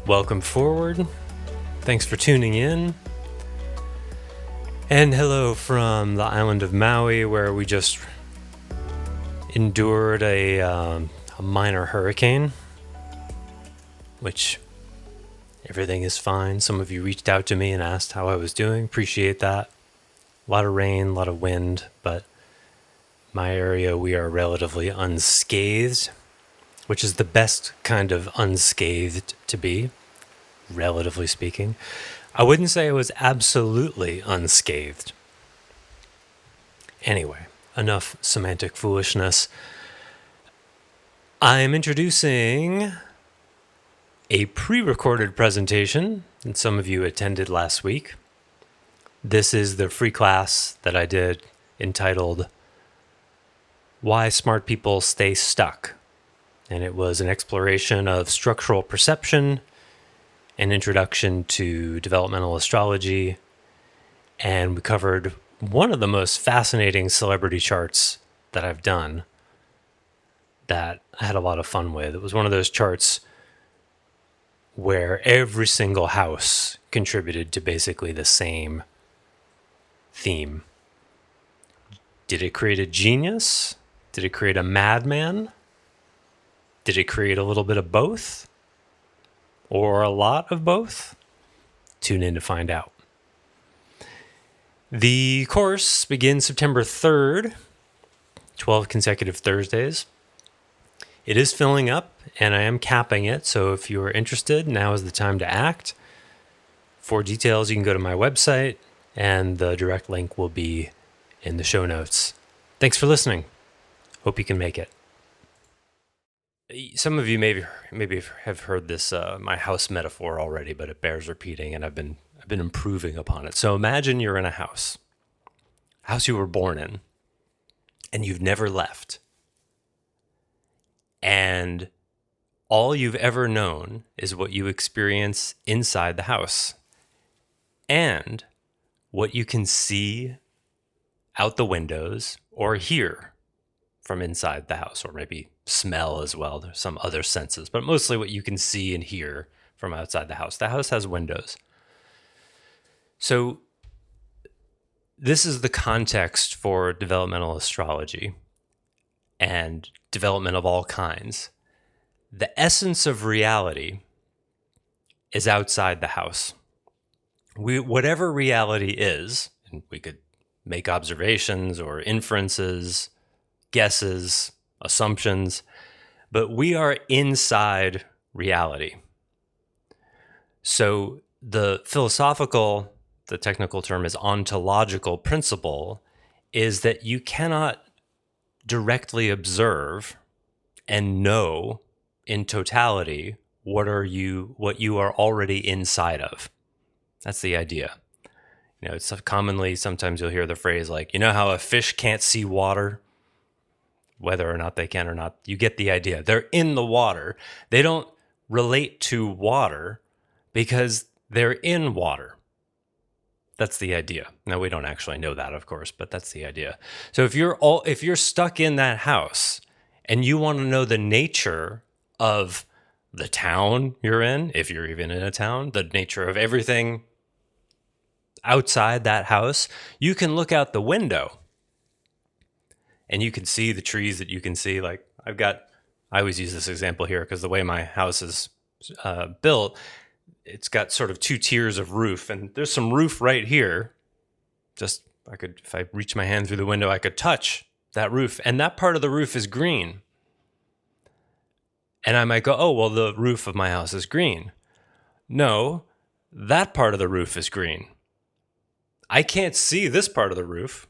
Welcome forward. Thanks for tuning in. And hello from the island of Maui, where we just endured a minor hurricane, which everything is fine. Some of you reached out to me and asked how I was doing. Appreciate that. A lot of rain, a lot of wind, but my area, we are relatively unscathed, which is the best kind of unscathed to be, relatively speaking. I wouldn't say I was absolutely unscathed. Anyway, enough semantic foolishness. I'm introducing a pre-recorded presentation that some of you attended last week. This is the free class that I did entitled Why Smart People Stay Stuck. And it was an exploration of structural perception, an introduction to developmental astrology, and we covered one of the most fascinating celebrity charts that I've done that I had a lot of fun with. It was one of those charts where every single house contributed to basically the same theme. Did it create a genius? Did it create a madman? Did it create a little bit of both? Or a lot of both? Tune in to find out. The course begins September 3rd, 12 consecutive Thursdays. It is filling up, and I am capping it, so if you are interested, now is the time to act. For details, you can go to my website, and the direct link will be in the show notes. Thanks for listening. Hope you can make it. Some of you maybe have heard this my house metaphor already, but it bears repeating, and I've been improving upon it. So imagine you're in a house you were born in, and you've never left. And all you've ever known is what you experience inside the house and what you can see out the windows or hear from inside the house, or maybe smell as well. There's some other senses, but mostly what you can see and hear from outside the house. The house has windows. So this is the context for developmental astrology and development of all kinds. The essence of reality is outside the house. Whatever reality is, and we could make observations or inferences, guesses, assumptions, but we are inside reality. So the technical term is ontological principle, is that you cannot directly observe and know in totality what you are already inside of. That's the idea. It's commonly, sometimes you'll hear the phrase like, how a fish can't see water? Whether or not they can or not, you get the idea. They're in the water. They don't relate to water because they're in water. That's the idea. Now, we don't actually know that, of course, but that's the idea. So if you're stuck in that house and you want to know the nature of the town you're in, if you're even in a town, the nature of everything outside that house, you can look out the window. And you can see the trees that you can see. Like I always use this example here because the way my house is built, it's got sort of two tiers of roof, and there's some roof right here. If I reach my hand through the window, I could touch that roof, and that part of the roof is green. And I might go, oh, well, the roof of my house is green. No, that part of the roof is green. I can't see this part of the roof.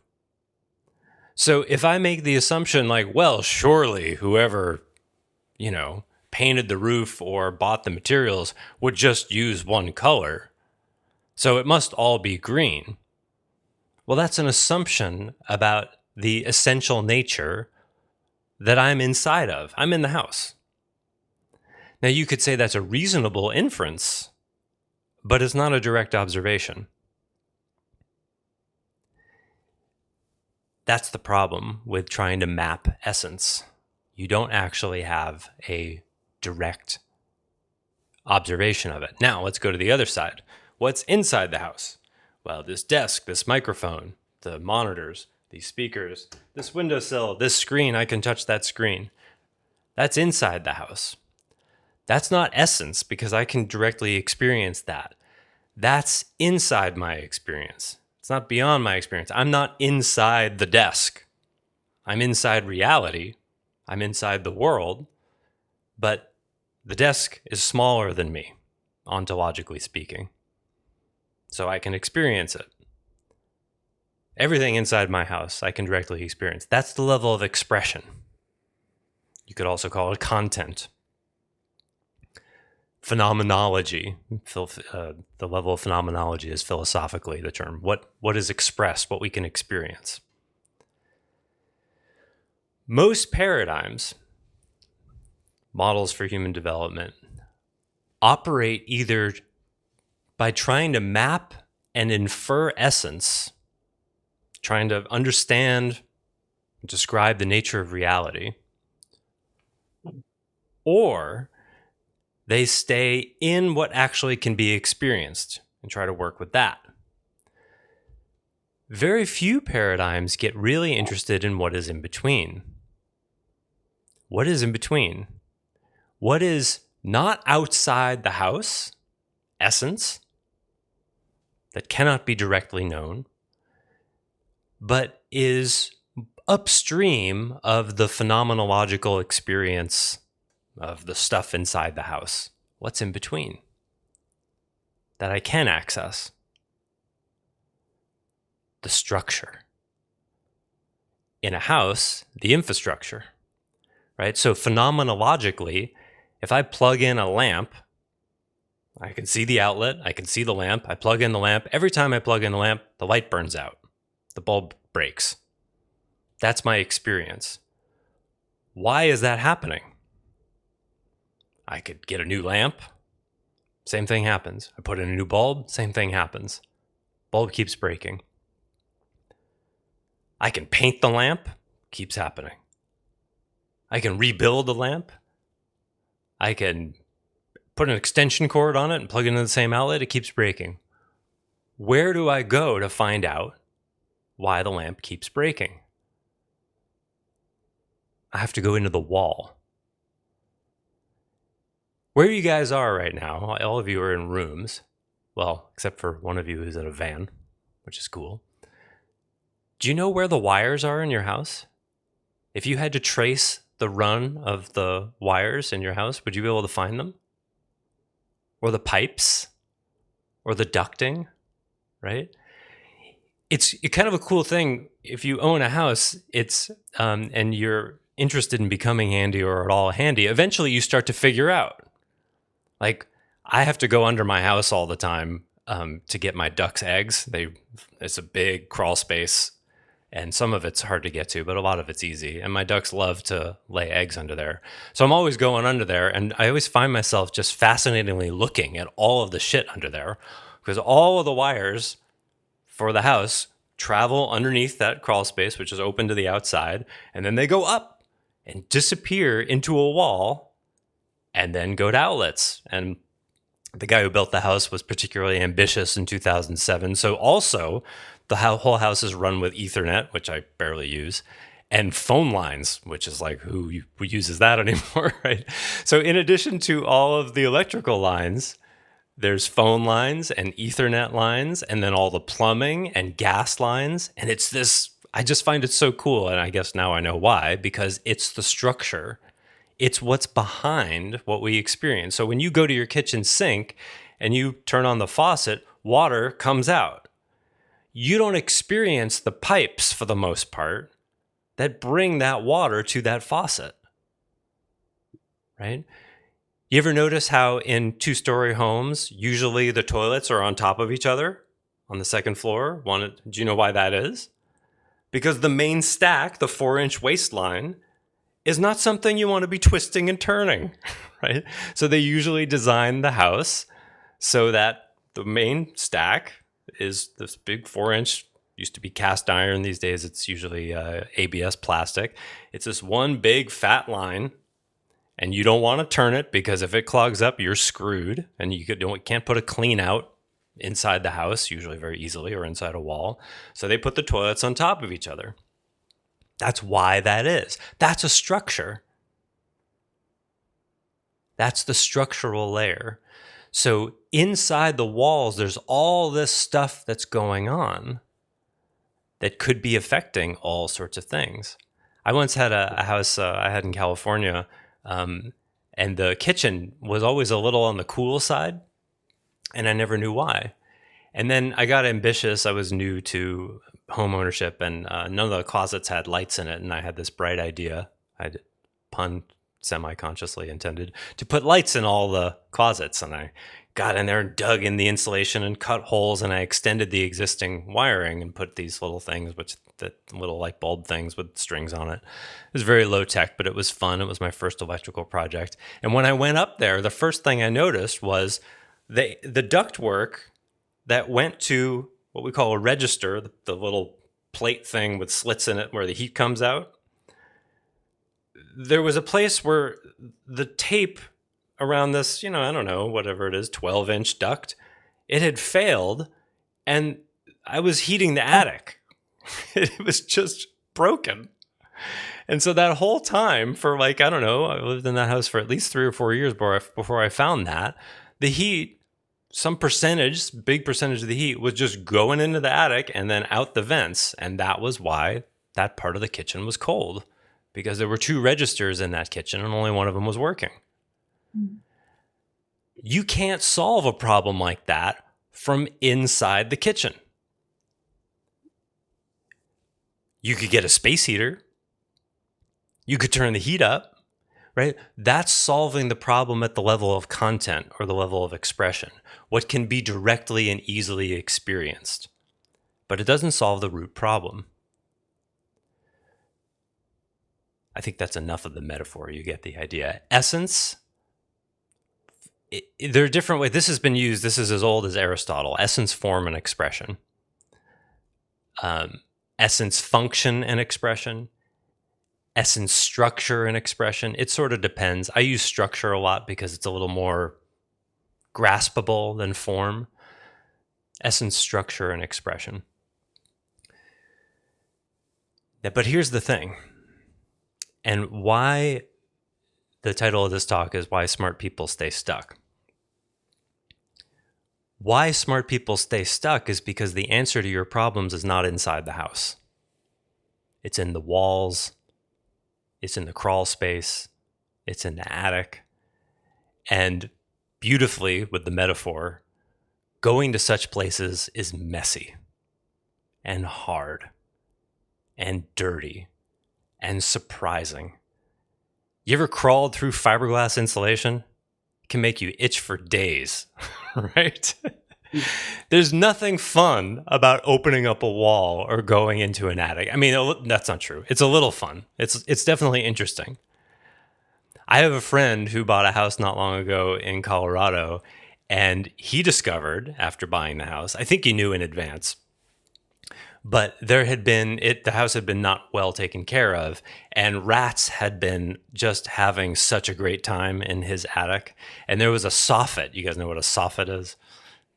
So if I make the assumption like, well, surely whoever, painted the roof or bought the materials would just use one color, so it must all be green. Well, that's an assumption about the essential nature that I'm inside of. I'm in the house. Now, you could say that's a reasonable inference, but it's not a direct observation. That's the problem with trying to map essence. You don't actually have a direct observation of it. Now let's go to the other side. What's inside the house? Well, this desk, this microphone, the monitors, these speakers, this windowsill, this screen, I can touch that screen. That's inside the house. That's not essence because I can directly experience that. That's inside my experience. It's not beyond my experience. I'm not inside the desk. I'm inside reality. I'm inside the world. But the desk is smaller than me, ontologically speaking. So I can experience it. Everything inside my house I can directly experience. That's the level of expression. You could also call it content. Phenomenology, the level of phenomenology is philosophically the term. What is expressed, what we can experience. Most paradigms, models for human development, operate either by trying to map and infer essence, trying to understand, describe the nature of reality, or they stay in what actually can be experienced and try to work with that. Very few paradigms get really interested in what is in between. What is in between? What is not outside the house, essence, that cannot be directly known, but is upstream of the phenomenological experience of the stuff inside the house. What's in between that I can access? The structure. In a house, the infrastructure, right? So phenomenologically, if I plug in a lamp, I can see the outlet, I can see the lamp, I plug in the lamp. Every time I plug in the lamp, the light burns out, the bulb breaks. That's my experience. Why is that happening? I could get a new lamp, same thing happens. I put in a new bulb, same thing happens. Bulb keeps breaking. I can paint the lamp, keeps happening. I can rebuild the lamp. I can put an extension cord on it and plug it into the same outlet, it keeps breaking. Where do I go to find out why the lamp keeps breaking? I have to go into the wall. Where you guys are right now, all of you are in rooms. Well, except for one of you who's in a van, which is cool. Do you know where the wires are in your house? If you had to trace the run of the wires in your house, would you be able to find them? Or the pipes? Or the ducting, right? It's kind of a cool thing. If you own a house, and you're interested in becoming handy or at all handy, eventually you start to figure out. Like, I have to go under my house all the time to get my ducks' eggs. It's a big crawl space, and some of it's hard to get to, but a lot of it's easy. And my ducks love to lay eggs under there. So I'm always going under there, and I always find myself just fascinatingly looking at all of the shit under there, because all of the wires for the house travel underneath that crawl space, which is open to the outside, and then they go up and disappear into a wall and then go to outlets. And the guy who built the house was particularly ambitious in 2007. So also, the whole house is run with Ethernet, which I barely use, and phone lines, which is like, who uses that anymore, right? So in addition to all of the electrical lines, there's phone lines and Ethernet lines, and then all the plumbing and gas lines. And it's this, I just find it so cool. And I guess now I know why, because it's the structure. It's what's behind what we experience. So when you go to your kitchen sink and you turn on the faucet, water comes out. You don't experience the pipes for the most part that bring that water to that faucet, right? You ever notice how in two-story homes, usually the toilets are on top of each other on the second floor? Do you know why that is? Because the main stack, the 4-inch waistline, is not something you want to be twisting and turning, right? So they usually design the house so that the main stack is this big 4-inch, used to be cast iron. These days it's usually ABS plastic. It's this one big fat line, And you don't want to turn it because if it clogs up, you're screwed. And can't put a clean out inside the house, usually very easily, or inside a wall. So they put the toilets on top of each other. That's why that is. That's a structure. That's the structural layer. So inside the walls, there's all this stuff that's going on that could be affecting all sorts of things. I once had a house I had in California, and the kitchen was always a little on the cool side, and I never knew why. And then I got ambitious. I was new to home ownership, and none of the closets had lights in it, and I had this bright idea. I'd pun semi-consciously intended to put lights in all the closets, and I got in there and dug in the insulation and cut holes, and I extended the existing wiring and put these little things, the little light bulb things with strings on it. It was very low tech, but it was fun. It was my first electrical project. And when I went up there, the first thing I noticed was the ductwork that went to what we call a register, the little plate thing with slits in it where the heat comes out. There was a place where the tape around this, I don't know, whatever it is, 12-inch duct, it had failed, and I was heating the attic. It was just broken. And so that whole time for I don't know, I lived in that house for at least 3 or 4 years before I found that, the heat, big percentage of the heat was just going into the attic and then out the vents. And that was why that part of the kitchen was cold, because there were 2 registers in that kitchen and only one of them was working. Mm-hmm. You can't solve a problem like that from inside the kitchen. You could get a space heater. You could turn the heat up, right? That's solving the problem at the level of content or the level of expression, what can be directly and easily experienced. But it doesn't solve the root problem. I think that's enough of the metaphor. You get the idea. Essence, there are different ways. This has been used. This is as old as Aristotle. Essence, form, and expression. Essence, function, and expression. Essence, structure, and expression. It sort of depends. I use structure a lot because it's a little more graspable than form. Essence, structure, and expression. But here's the thing. And why the title of this talk is Why Smart People Stay Stuck. Why smart people stay stuck is because the answer to your problems is not inside the house. It's in the walls. It's in the crawl space. It's in the attic. And beautifully, with the metaphor, going to such places is messy and hard and dirty and surprising. You ever crawled through fiberglass insulation? It can make you itch for days, right? There's nothing fun about opening up a wall or going into an attic. I mean, that's not true. It's a little fun. It's definitely interesting. I have a friend who bought a house not long ago in Colorado, and he discovered after buying the house, I think he knew in advance, but the house had been not well taken care of, and rats had been just having such a great time in his attic. And there was a soffit. You guys know what a soffit is?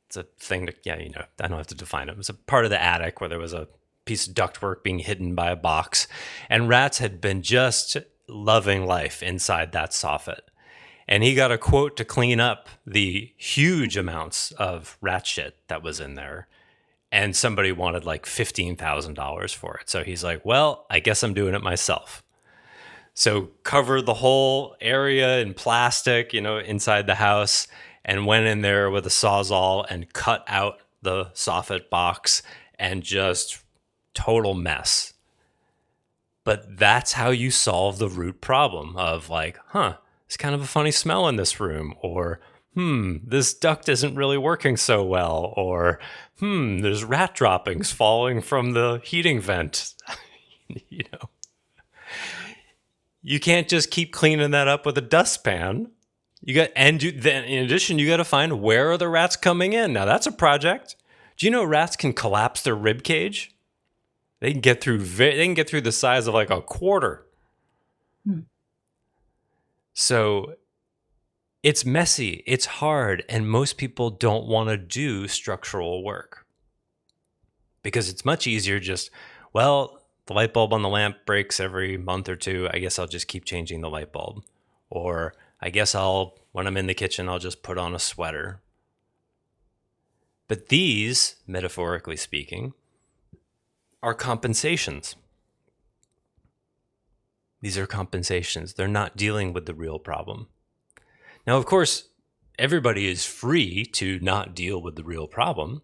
It's a thing that, I don't have to define it. It's a part of the attic where there was a piece of ductwork being hidden by a box, and rats had been just loving life inside that soffit. And he got a quote to clean up the huge amounts of rat shit that was in there. And somebody wanted like $15,000 for it. So he's like, well, I guess I'm doing it myself. So covered the whole area in plastic, inside the house, and went in there with a Sawzall and cut out the soffit box, and just total mess. But that's how you solve the root problem of it's kind of a funny smell in this room, or this duct isn't really working so well, or there's rat droppings falling from the heating vent. You can't just keep cleaning that up with a dustpan. In addition, you got to find, where are the rats coming in? Now that's a project. Do you know rats can collapse their rib cage? They can get through the size of like a quarter. So it's messy, it's hard, and most people don't want to do structural work because it's much easier just, well, the light bulb on the lamp breaks every month or two. I guess I'll just keep changing the light bulb. Or I guess when I'm in the kitchen, I'll just put on a sweater. But these, metaphorically speaking, are compensations. These are compensations. They're not dealing with the real problem. Now, of course, everybody is free to not deal with the real problem.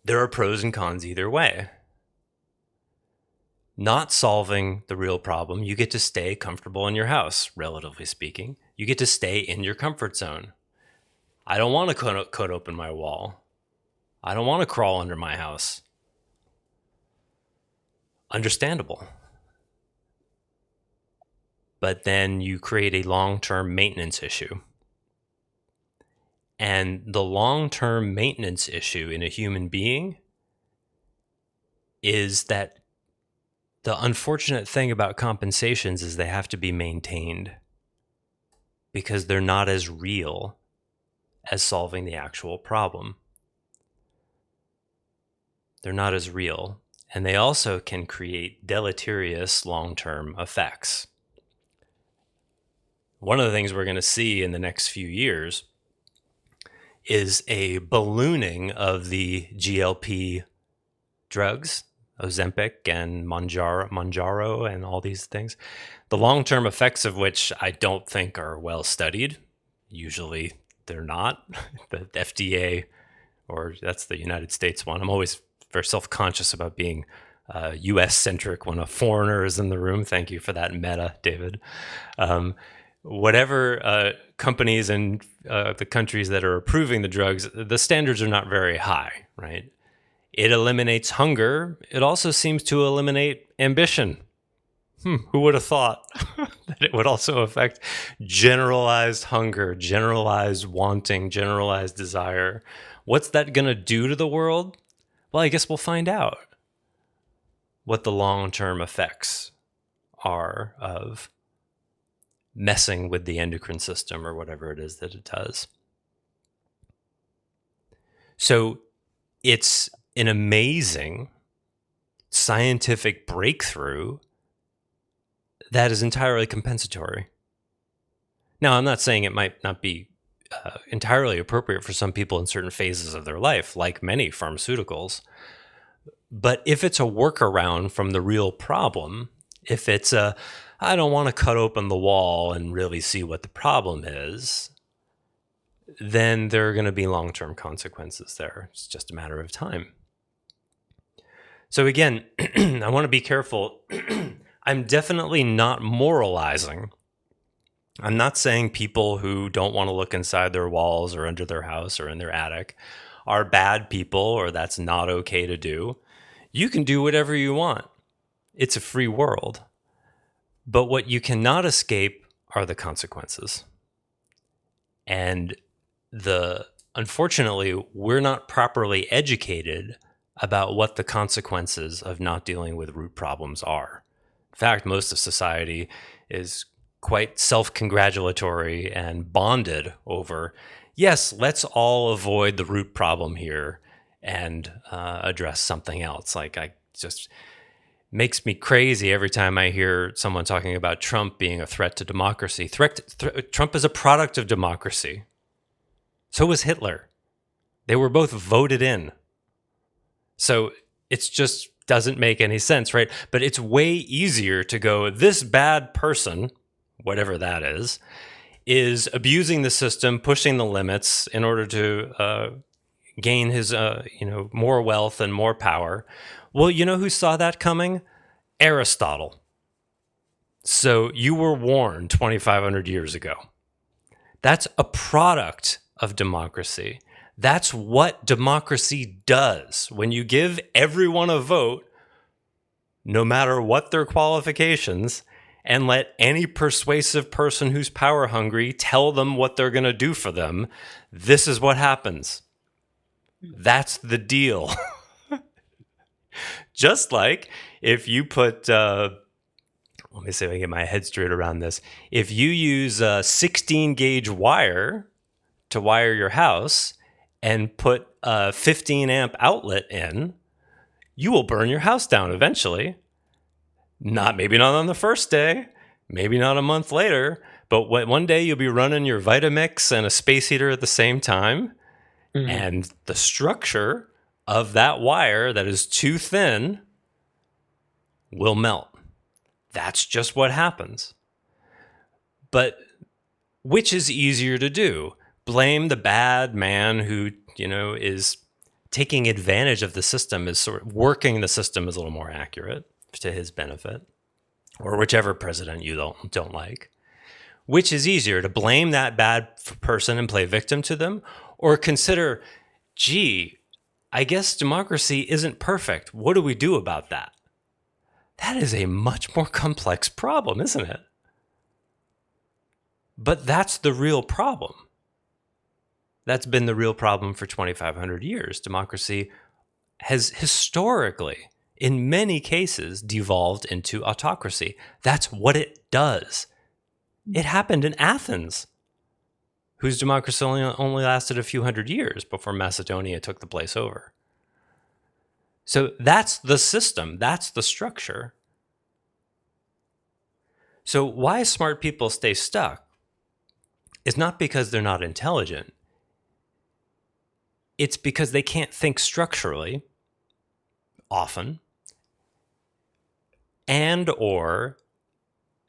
There are pros and cons either way. Not solving the real problem, you get to stay comfortable in your house, relatively speaking. You get to stay in your comfort zone. I don't want to cut open my wall. I don't want to crawl under my house. Understandable. But then you create a long-term maintenance issue. And the long-term maintenance issue in a human being is that the unfortunate thing about compensations is they have to be maintained because they're not as real as solving the actual problem. They're not as real, and they also can create deleterious long-term effects. One of the things we're going to see in the next few years is a ballooning of the GLP drugs, Ozempic and Mounjaro and all these things, the long-term effects of which I don't think are well studied. Usually they're not. The FDA, or that's the United States one. I'm always very self-conscious about being US-centric when a foreigner is in the room. Thank you for that meta, David. Whatever companies and the countries that are approving the drugs, the standards are not very high, right? It eliminates hunger. It also seems to eliminate ambition. Who would have thought that it would also affect generalized hunger, generalized wanting, generalized desire? What's that going to do to the world? Well, I guess we'll find out what the long-term effects are of messing with the endocrine system or whatever it is that it does. So it's an amazing scientific breakthrough that is entirely compensatory. Now, I'm not saying it might not be entirely appropriate for some people in certain phases of their life, like many pharmaceuticals. But if it's a workaround from the real problem, if it's I don't want to cut open the wall and really see what the problem is, then there are going to be long-term consequences there. It's just a matter of time. So again, I want to be careful. I'm definitely not moralizing. I'm not saying people who don't want to look inside their walls or under their house or in their attic are bad people or that's not okay to do. You can do whatever you want. It's a free world. But what you cannot escape are the consequences. And unfortunately, we're not properly educated about what the consequences of not dealing with root problems are. In fact, most of society is quite self-congratulatory and bonded over, yes, let's all avoid the root problem here and address something else. Like, I just makes me crazy every time I hear someone talking about Trump being a threat to democracy. Trump is a product of democracy. So was Hitler. They were both voted in. So it just doesn't make any sense, right? But it's way easier to go, this bad person, whatever that is abusing the system, pushing the limits in order to gain his more wealth and more power. Well, you know who saw that coming? Aristotle. So you were warned 2,500 years ago. That's a product of democracy. That's what democracy does. When you give everyone a vote, no matter what their qualifications, and let any persuasive person who's power hungry tell them what they're going to do for them, this is what happens. That's the deal. Just like if you put let me see if I can get my head straight around this. If you use a 16 gauge wire to wire your house and put a 15 amp outlet in, you will burn your house down eventually. Maybe not on the first day, maybe not a month later, but one day you'll be running your Vitamix and a space heater at the same time, and the structure of that wire that is too thin will melt. That's just what happens. But which is easier to do? Blame the bad man who, is taking advantage of the system, is sort of working the system is a little more accurate to his benefit, or whichever president you don't like. Which is easier, to blame that bad person and play victim to them, or consider, gee, I guess democracy isn't perfect. What do we do about that? That is a much more complex problem, isn't it? But that's the real problem. That's been the real problem for 2,500 years. Democracy has historically, in many cases, devolved into autocracy. That's what it does. It happened in Athens, whose democracy only lasted a few hundred years before Macedonia took the place over. So that's the system. That's the structure. So why smart people stay stuck is not because they're not intelligent. It's because they can't think structurally, often, and or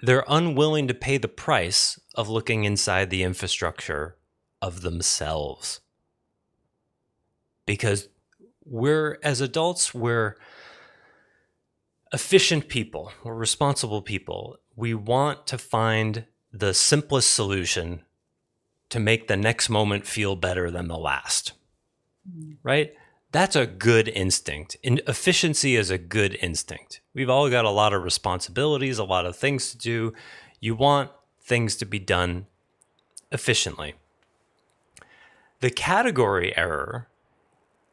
they're unwilling to pay the price of looking inside the infrastructure of themselves. Because as adults, we're efficient people, we're responsible people. We want to find the simplest solution to make the next moment feel better than the last. Right? That's a good instinct. And efficiency is a good instinct. We've all got a lot of responsibilities, a lot of things to do. You want things to be done efficiently. The category error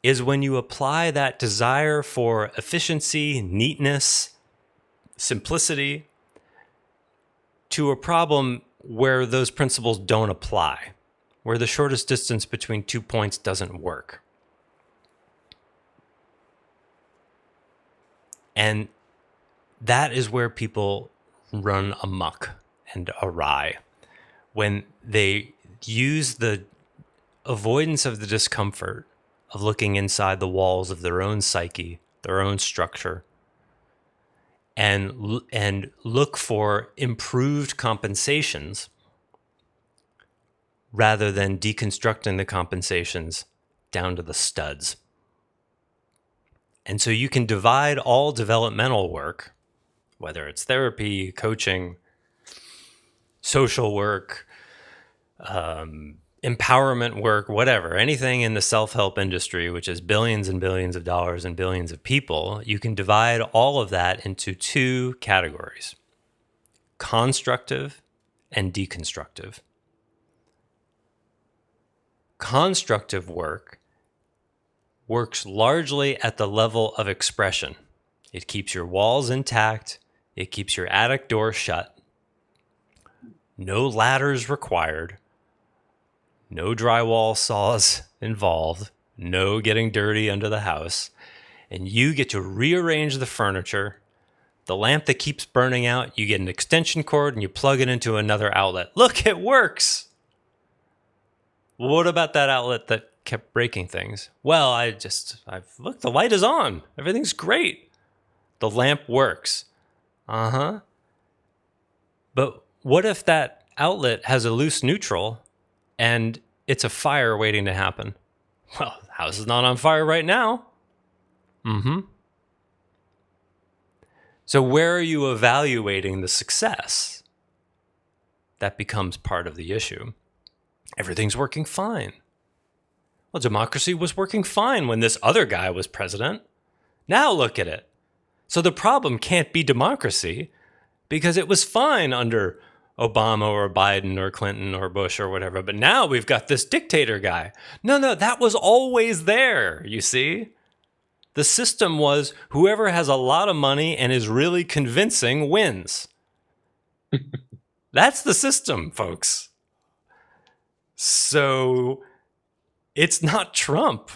is when you apply that desire for efficiency, neatness, simplicity to a problem where those principles don't apply, where the shortest distance between 2 points doesn't work. And that is where people run amok and awry, when they use the avoidance of the discomfort of looking inside the walls of their own psyche, their own structure, and look for improved compensations rather than deconstructing the compensations down to the studs. And so you can divide all developmental work, whether it's therapy, coaching, social work, empowerment work, whatever, anything in the self-help industry, which is billions and billions of dollars and billions of people, you can divide all of that into two categories: constructive and deconstructive. Constructive work works largely at the level of expression. It keeps your walls intact. It keeps your attic door shut. No ladders required. No drywall saws involved. No getting dirty under the house. And you get to rearrange the furniture. The lamp that keeps burning out, you get an extension cord and you plug it into another outlet. Look, it works! Well, what about that outlet that kept breaking things? Well, look, the light is on. Everything's great. The lamp works. But what if that outlet has a loose neutral and it's a fire waiting to happen? Well, the house is not on fire right now. So where are you evaluating the success? That becomes part of the issue. Everything's working fine. Well, democracy was working fine when this other guy was president. Now look at it. So the problem can't be democracy because it was fine under Obama or Biden or Clinton or Bush or whatever. But now we've got this dictator guy. No, that was always there, you see? The system was whoever has a lot of money and is really convincing wins. That's the system, folks. So it's not Trump.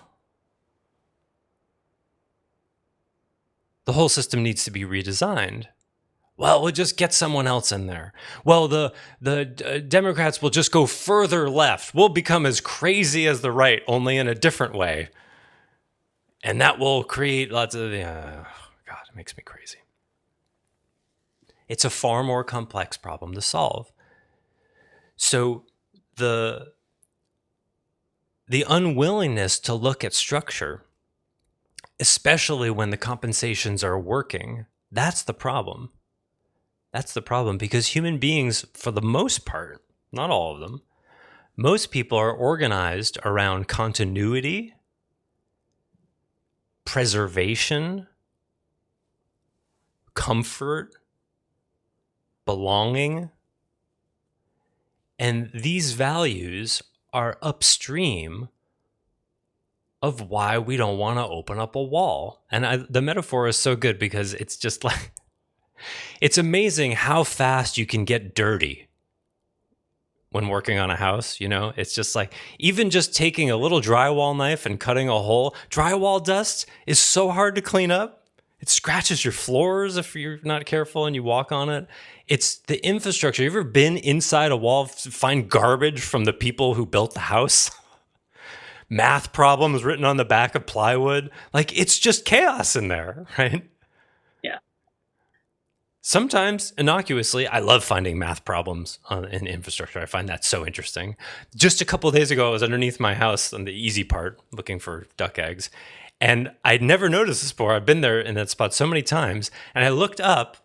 The whole system needs to be redesigned. Well, we'll just get someone else in there. Well, the Democrats will just go further left. We'll become as crazy as the right, only in a different way. And that will create lots of... God, it makes me crazy. It's a far more complex problem to solve. So the unwillingness to look at structure, especially when the compensations are working, that's the problem. That's the problem, because human beings, for the most part, not all of them, most people are organized around continuity, preservation, comfort, belonging. And these values are upstream of why we don't want to open up a wall. And the metaphor is so good because it's just like, it's amazing how fast you can get dirty when working on a house. It's just like, even just taking a little drywall knife and cutting a hole, drywall dust is so hard to clean up. It scratches your floors if you're not careful and you walk on it. It's the infrastructure. You ever been inside a wall, find garbage from the people who built the house? Math problems written on the back of plywood. Like, it's just chaos in there, right? Yeah. Sometimes, innocuously, I love finding math problems in infrastructure. I find that so interesting. Just a couple of days ago, I was underneath my house on the easy part, looking for duck eggs. And I'd never noticed this before. I've been there in that spot so many times. And I looked up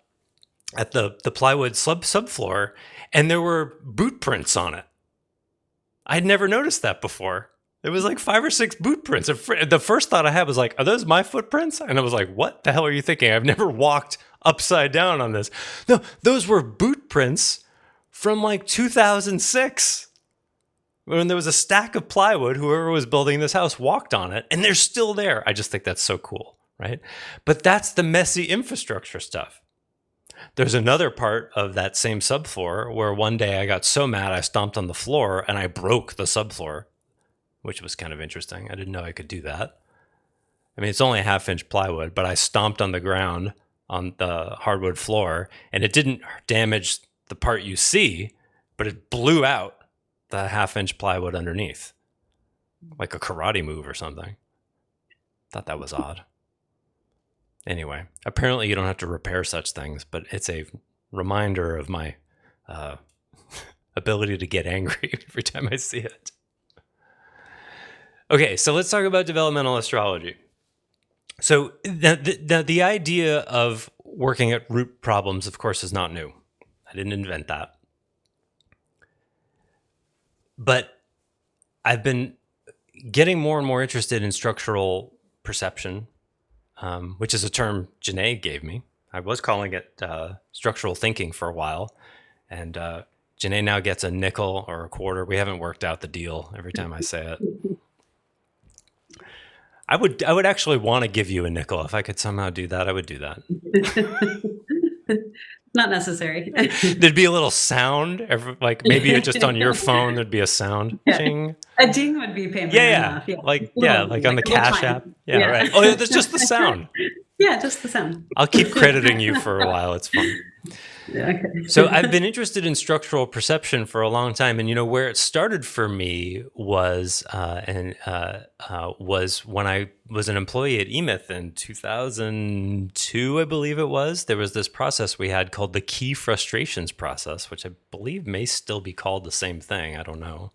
at the plywood subfloor, and there were boot prints on it. I'd never noticed that before. There was like 5 or 6 boot prints. The first thought I had was like, are those my footprints? And I was like, what the hell are you thinking? I've never walked upside down on this. No, those were boot prints from like 2006. When there was a stack of plywood, whoever was building this house walked on it, and they're still there. I just think that's so cool, right? But that's the messy infrastructure stuff. There's another part of that same subfloor where one day I got so mad I stomped on the floor and I broke the subfloor, which was kind of interesting. I didn't know I could do that. I mean, it's only a 1/2-inch plywood, but I stomped on the ground on the hardwood floor, and it didn't damage the part you see, but it blew out the 1/2-inch plywood underneath, like a karate move or something. Thought that was odd. Anyway, apparently you don't have to repair such things, but it's a reminder of my ability to get angry every time I see it. Okay, so let's talk about developmental astrology. So the idea of working at root problems, of course, is not new. I didn't invent that. But I've been getting more and more interested in structural perception, which is a term Janae gave me. I was calling it structural thinking for a while. And Janae now gets a nickel or a quarter. We haven't worked out the deal every time I say it. I would actually want to give you a nickel. If I could somehow do that, I would do that. Not necessary. There'd be a little sound, like maybe just on your phone, there'd be a sound. Yeah. Ching. A ding would be payment enough. Yeah. Like on the Cash app. Yeah, right. Oh, yeah, that's just the sound. Yeah, just the sound. I'll keep crediting you for a while. It's fun. Yeah, okay. So I've been interested in structural perception for a long time, and where it started for me was was when I was an employee at eMyth in 2002, I believe it was. There was this process we had called the key frustrations process, which I believe may still be called the same thing. I don't know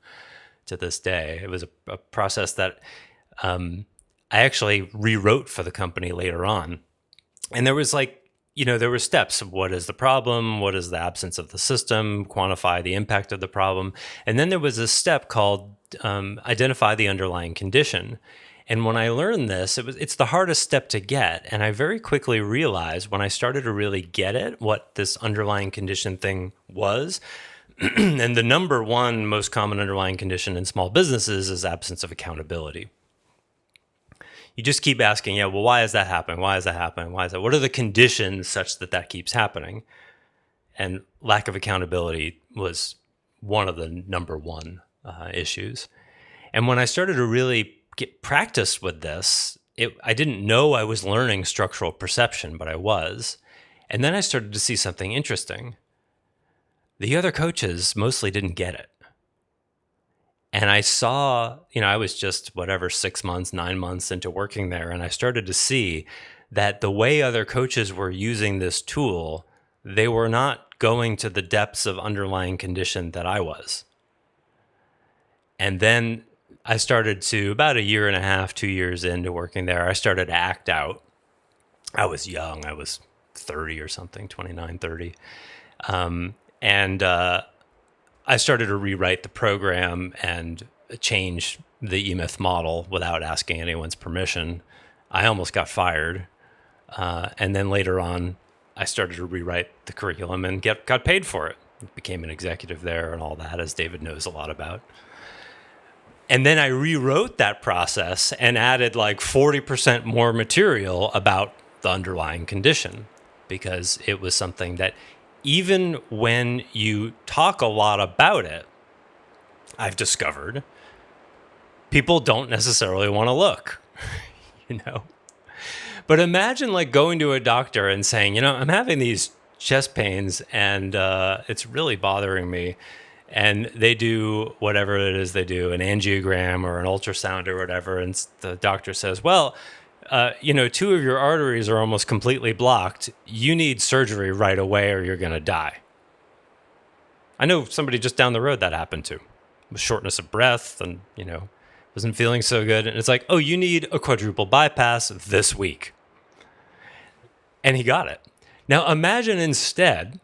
to this day. It was a process that I actually rewrote for the company later on, and there was there were steps of what is the problem, what is the absence of the system, quantify the impact of the problem. And then there was a step called identify the underlying condition. And when I learned this, it's the hardest step to get. And I very quickly realized when I started to really get it, what this underlying condition thing was. And the number one most common underlying condition in small businesses is absence of accountability. You just keep asking, why is that happening? Why is that happening? Why is that? What are the conditions such that keeps happening? And lack of accountability was one of the number one issues. And when I started to really get practice with this, I didn't know I was learning structural perception, but I was. And then I started to see something interesting. The other coaches mostly didn't get it. And I saw, I was just 6 months, 9 months into working there. And I started to see that the way other coaches were using this tool, they were not going to the depths of underlying condition that I was. And then I started to, about a year and a half, 2 years into working there, I started to act out. I was young. I was 30 or something, 29, 30. And I started to rewrite the program and change the E-Myth model without asking anyone's permission. I almost got fired. And then later on, I started to rewrite the curriculum and got paid for it. Became an executive there and all that, as David knows a lot about. And then I rewrote that process and added like 40% more material about the underlying condition, because it was something that even when you talk a lot about it, I've discovered people don't necessarily want to look, But imagine like going to a doctor and saying, I'm having these chest pains and it's really bothering me. And they do whatever it is they do, an angiogram or an ultrasound or whatever. And the doctor says, well, 2 of your arteries are almost completely blocked. You need surgery right away or you're going to die. I know somebody just down the road that happened to, with shortness of breath and, wasn't feeling so good. And it's like, oh, you need a quadruple bypass this week. And he got it. Now imagine instead,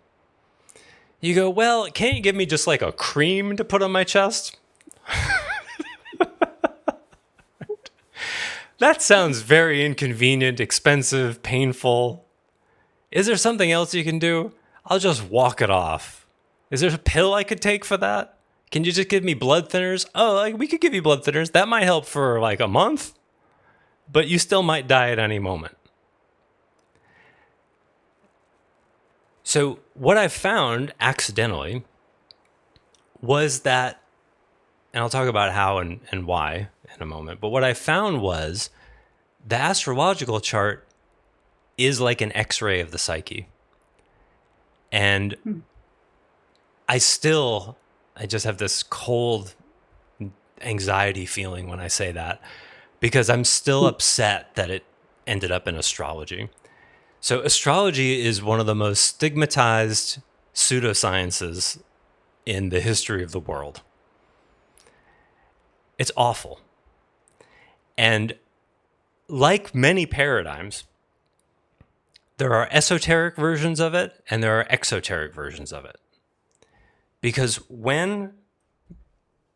you go, well, can't you give me just like a cream to put on my chest? That sounds very inconvenient, expensive, painful. Is there something else you can do? I'll just walk it off. Is there a pill I could take for that? Can you just give me blood thinners? Oh, we could give you blood thinners. That might help for like a month, but you still might die at any moment. So what I found accidentally was that, and I'll talk about how and why in a moment, but what I found was the astrological chart is like an X-ray of the psyche. And I just have this cold anxiety feeling when I say that, because I'm still upset that it ended up in astrology. So astrology is one of the most stigmatized pseudosciences in the history of the world. It's awful. And like many paradigms, there are esoteric versions of it and there are exoteric versions of it. Because when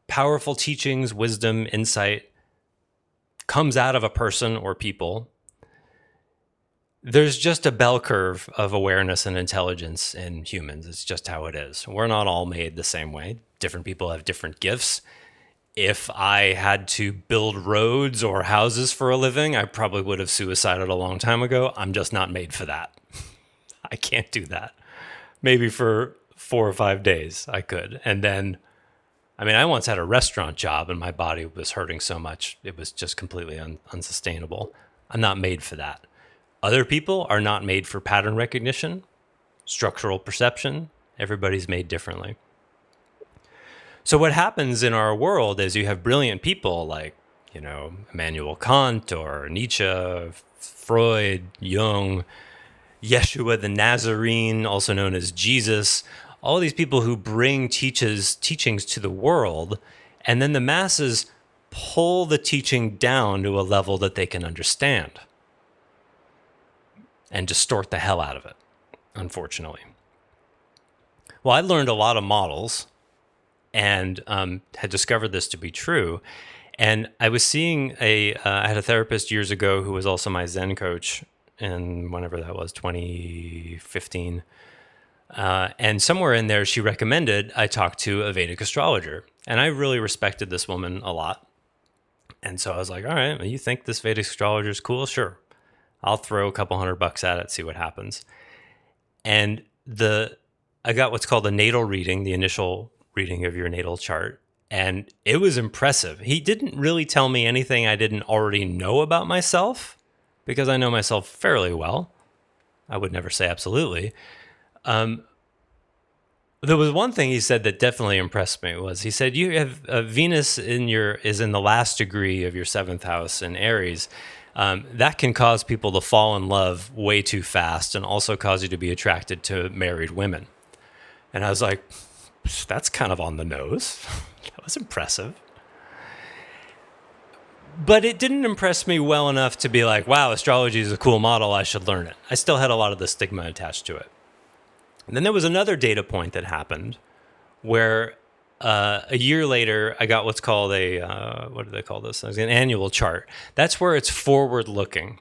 powerful teachings, wisdom, insight comes out of a person or people, there's just a bell curve of awareness and intelligence in humans. It's just how it is. We're not all made the same way. Different people have different gifts. If I had to build roads or houses for a living, I probably would have suicided a long time ago. I'm just not made for that. I can't do that. Maybe for 4 or 5 days I could. And then, I once had a restaurant job and my body was hurting so much, it was just completely unsustainable. I'm not made for that. Other people are not made for pattern recognition, structural perception. Everybody's made differently. So what happens in our world is you have brilliant people like, Immanuel Kant or Nietzsche, Freud, Jung, Yeshua the Nazarene, also known as Jesus, all these people who bring teachings to the world, and then the masses pull the teaching down to a level that they can understand and distort the hell out of it, unfortunately. Well, I learned a lot of models and had discovered this to be true. And I was seeing I had a therapist years ago who was also my Zen coach in whenever that was, 2015. And somewhere in there, she recommended I talk to a Vedic astrologer. And I really respected this woman a lot. And so I was like, all right, well, you think this Vedic astrologer is cool? Sure. I'll throw a couple $100 at it, see what happens. And the I got what's called a natal reading, the initial reading of your natal chart. And it was impressive. He didn't really tell me anything I didn't already know about myself, because I know myself fairly well. I would never say absolutely. There was one thing he said that definitely impressed me. Was he said, you have Venus is in the last degree of your 7th house in Aries. That can cause people to fall in love way too fast, and also cause you to be attracted to married women. And I was like, that's kind of on the nose. That was impressive. But it didn't impress me well enough to be like, wow, astrology is a cool model, I should learn it. I still had a lot of the stigma attached to it. And then there was another data point that happened where a year later, I got what's called what do they call this? An annual chart. That's where it's forward looking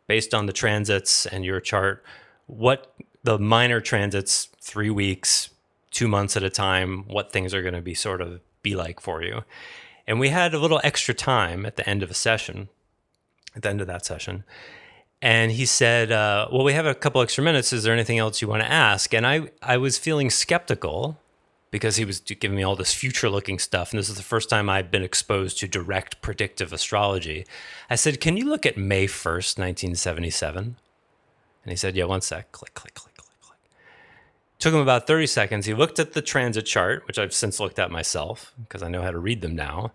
based on the transits and your chart, what the minor transits, 3 weeks, 2 months at a time, what things are going to be like for you. And we had a little extra time at the end of that session. And he said, well, we have a couple extra minutes. Is there anything else you want to ask? And I was feeling skeptical because he was giving me all this future-looking stuff. And this is the first time I'd been exposed to direct predictive astrology. I said, can you look at May 1st, 1977? And he said, yeah, one sec. Click, click, click, click, click. Took him about 30 seconds. He looked at the transit chart, which I've since looked at myself because I know how to read them now.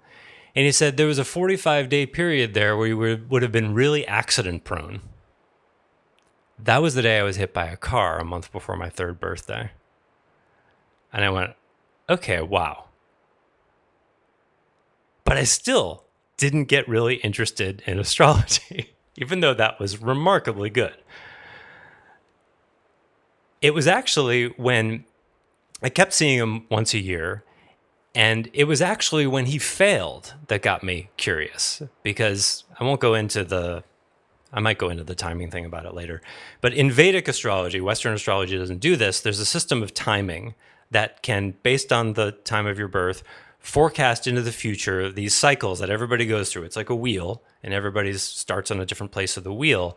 And he said there was a 45-day period there where you would have been really accident-prone. That was the day I was hit by a car a month before my 3rd birthday. And I went, okay, wow. But I still didn't get really interested in astrology, even though that was remarkably good. It was actually when I kept seeing him once a year, and it was actually when he failed that got me curious, because I might go into the timing thing about it later. But in Vedic astrology, Western astrology doesn't do this. There's a system of timing that can, based on the time of your birth, forecast into the future these cycles that everybody goes through. It's like a wheel, and everybody starts on a different place of the wheel.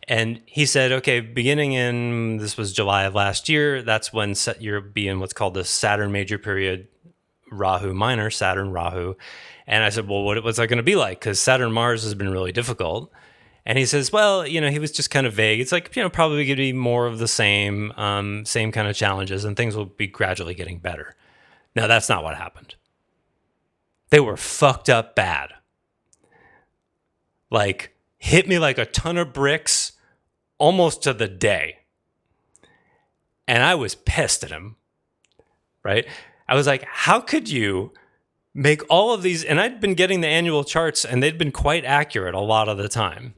And he said, okay, beginning this was July of last year, that's when you'll be in what's called the Saturn major period, Rahu minor, Saturn, Rahu. And I said, well, what's that going to be like? Because Saturn Mars has been really difficult. And he says, well, he was just kind of vague. It's like, probably going to be more of the same kind of challenges, and things will be gradually getting better. Now, that's not what happened. They were fucked up bad. Like, hit me like a ton of bricks almost to the day. And I was pissed at him, right? I was like, how could you make all of these? And I'd been getting the annual charts, and they'd been quite accurate a lot of the time.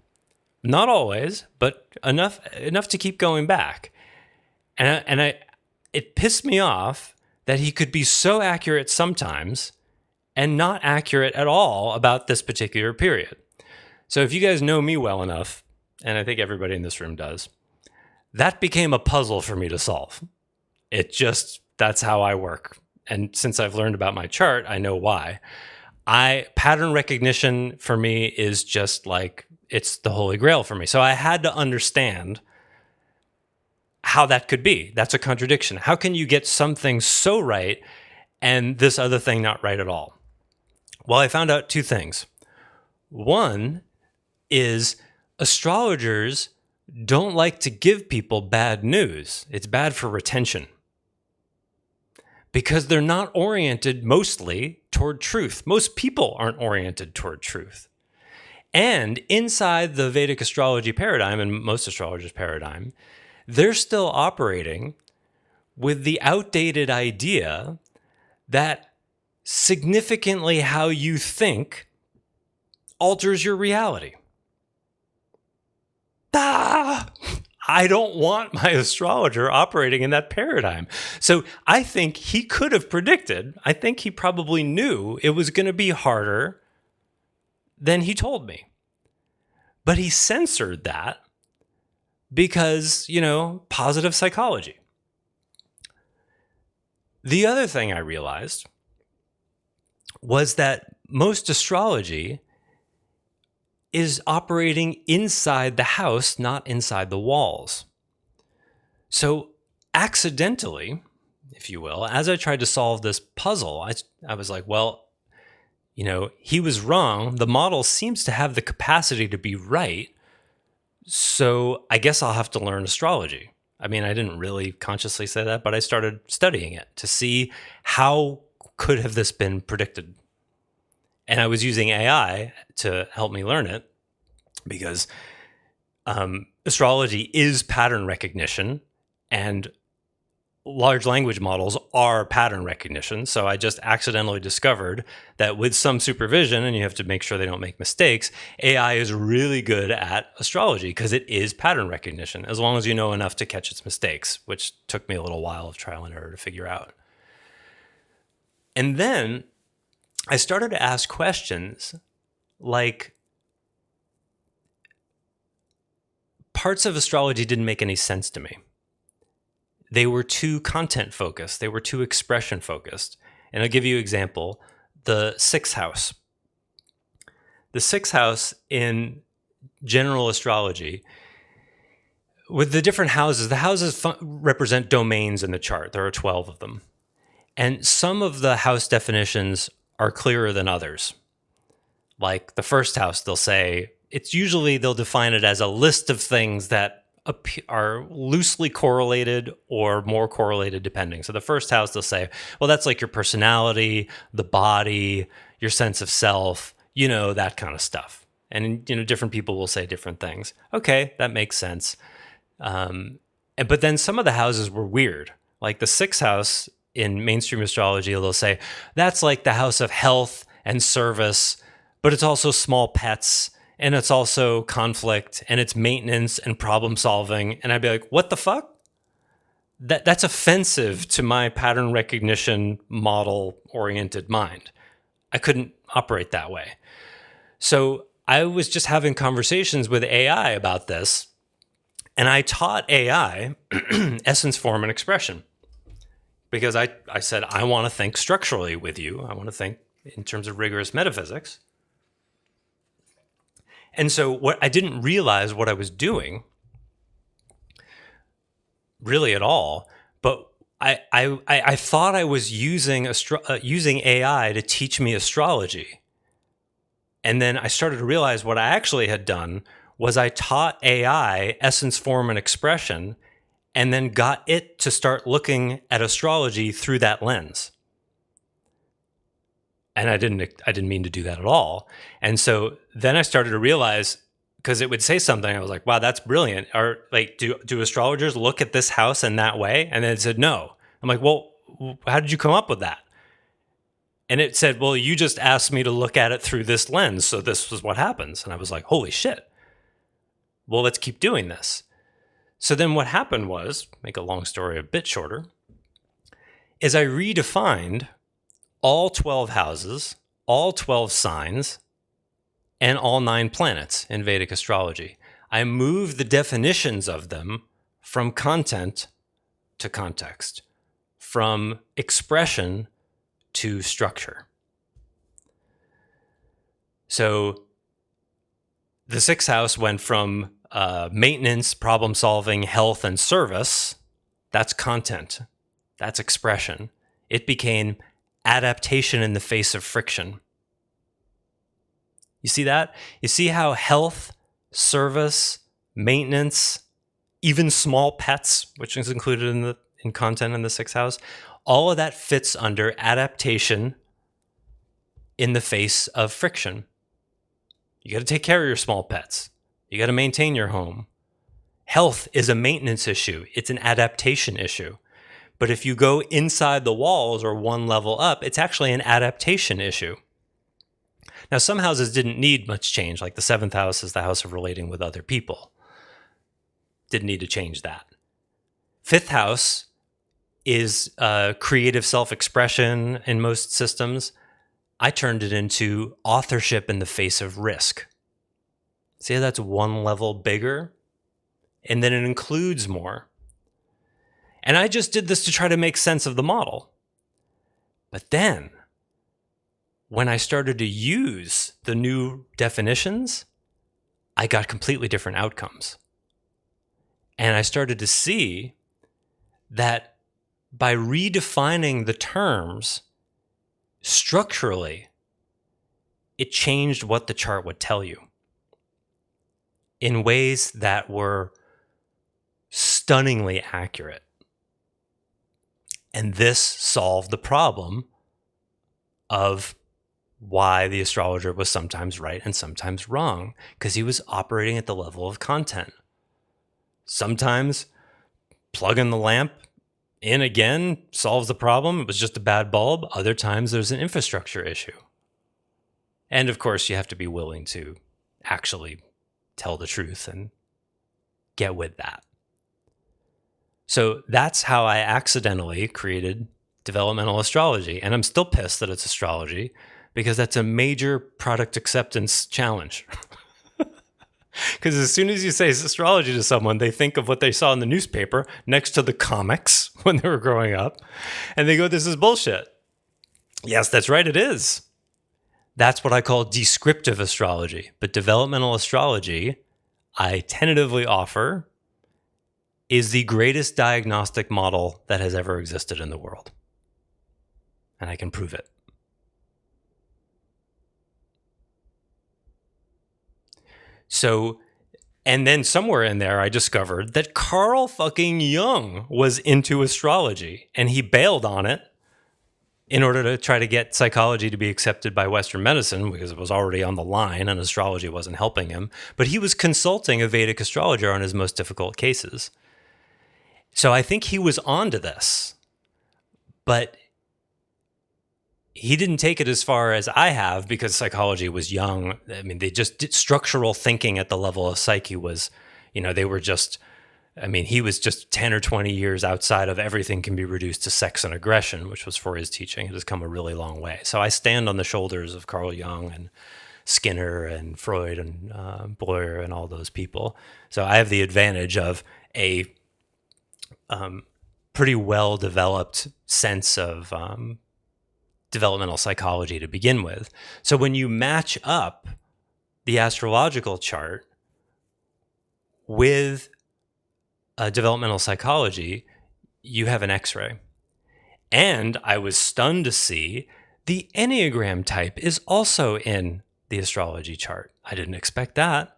Not always, but enough to keep going back. And it pissed me off that he could be so accurate sometimes and not accurate at all about this particular period. So if you guys know me well enough, and I think everybody in this room does, that became a puzzle for me to solve. That's how I work. And since I've learned about my chart, I know why. Pattern recognition for me is just like, it's the holy grail for me. So I had to understand how that could be. That's a contradiction. How can you get something so right and this other thing not right at all? Well, I found out 2 things. One is astrologers don't like to give people bad news. It's bad for retention, because they're not oriented mostly toward truth. Most people aren't oriented toward truth. And inside the Vedic astrology paradigm, and most astrologers' paradigm, they're still operating with the outdated idea that significantly how you think alters your reality. I don't want my astrologer operating in that paradigm. So I think he could have predicted, I think he probably knew it was going to be harder than he told me. But he censored that because, positive psychology. The other thing I realized was that most astrology is operating inside the house, not inside the walls. So accidentally, if you will, as I tried to solve this puzzle, I was like, well, he was wrong. The model seems to have the capacity to be right. So I guess I'll have to learn astrology. I mean, I didn't really consciously say that, but I started studying it to see how could have this been predicted. And I was using AI to help me learn it because astrology is pattern recognition and large language models are pattern recognition. So I just accidentally discovered that with some supervision, and you have to make sure they don't make mistakes, AI is really good at astrology because it is pattern recognition, as long as you know enough to catch its mistakes, which took me a little while of trial and error to figure out. And then I started to ask questions like, parts of astrology didn't make any sense to me. They were too content focused. They were too expression focused. And I'll give you an example. The sixth house. The sixth house in general astrology, with the different houses, the houses represent domains in the chart. There are 12 of them. And some of the house definitions are clearer than others. Like the first house, they'll define it as a list of things that are loosely correlated or more correlated depending. So the first house, they'll say, well, that's like your personality, the body, your sense of self, that kind of stuff. And, different people will say different things. Okay, that makes sense. But then some of the houses were weird. Like the sixth house in mainstream astrology, they'll say, that's like the house of health and service, but it's also small pets, and it's also conflict, and it's maintenance and problem solving. And I'd be like, what the fuck? That's offensive to my pattern recognition model oriented mind. I couldn't operate that way. So I was just having conversations with AI about this, and I taught AI essence, form, and expression. Because I said, I want to think structurally with you. I want to think in terms of rigorous metaphysics. And so what I didn't realize what I was doing really at all, but I thought I was using AI to teach me astrology. And then I started to realize what I actually had done was I taught AI essence, form, and expression, and then got it to start looking at astrology through that lens. And I didn't mean to do that at all. And so then I started to realize, because it would say something, I was like, wow, that's brilliant. Or like, do astrologers look at this house in that way? And then it said, no. I'm like, well, how did you come up with that? And it said, well, you just asked me to look at it through this lens. So this was what happens. And I was like, holy shit. Well, let's keep doing this. So then what happened was, make a long story a bit shorter, is I redefined all 12 houses, all 12 signs, and all 9 planets in Vedic astrology. I moved the definitions of them from content to context, from expression to structure. So the sixth house went from maintenance, problem solving, health, and service. That's content. That's expression. It became adaptation in the face of friction. You see that? You see how health, service, maintenance, even small pets, which is included in content in the sixth house, all of that fits under adaptation in the face of friction. You got to take care of your small pets. You got to maintain your home. Health is a maintenance issue. It's an adaptation issue. But if you go inside the walls or one level up, it's actually an adaptation issue. Now, some houses didn't need much change, like the seventh house is the house of relating with other people. Didn't need to change that. Fifth house is creative self-expression in most systems. I turned it into authorship in the face of risk. See how that's one level bigger? And then it includes more. And I just did this to try to make sense of the model. But then, when I started to use the new definitions, I got completely different outcomes. And I started to see that by redefining the terms structurally, it changed what the chart would tell you in ways that were stunningly accurate. And this solved the problem of why the astrologer was sometimes right and sometimes wrong, because he was operating at the level of content. Sometimes plugging the lamp in again solves the problem. It was just a bad bulb. Other times there's an infrastructure issue. And of course, you have to be willing to actually tell the truth and get with that. So that's how I accidentally created developmental astrology. And I'm still pissed that it's astrology, because that's a major product acceptance challenge. Because as soon as you say astrology to someone, they think of what they saw in the newspaper next to the comics when they were growing up. And they go, this is bullshit. Yes, that's right, it is. That's what I call descriptive astrology. But developmental astrology, I tentatively offer, is the greatest diagnostic model that has ever existed in the world. And I can prove it. So, and then somewhere in there, I discovered that Carl fucking Jung was into astrology, and he bailed on it in order to try to get psychology to be accepted by Western medicine, because it was already on the line and astrology wasn't helping him. But he was consulting a Vedic astrologer on his most difficult cases. So I think he was onto this, but he didn't take it as far as I have, because psychology was young. I mean, they just did structural thinking at the level of psyche was, they were just, he was just 10 or 20 years outside of everything can be reduced to sex and aggression, which was for his teaching. It has come a really long way. So I stand on the shoulders of Carl Jung and Skinner and Freud and Boyer and all those people. So I have the advantage of a pretty well-developed sense of developmental psychology to begin with. So when you match up the astrological chart with developmental psychology, you have an X-ray. And I was stunned to see the Enneagram type is also in the astrology chart. I didn't expect that.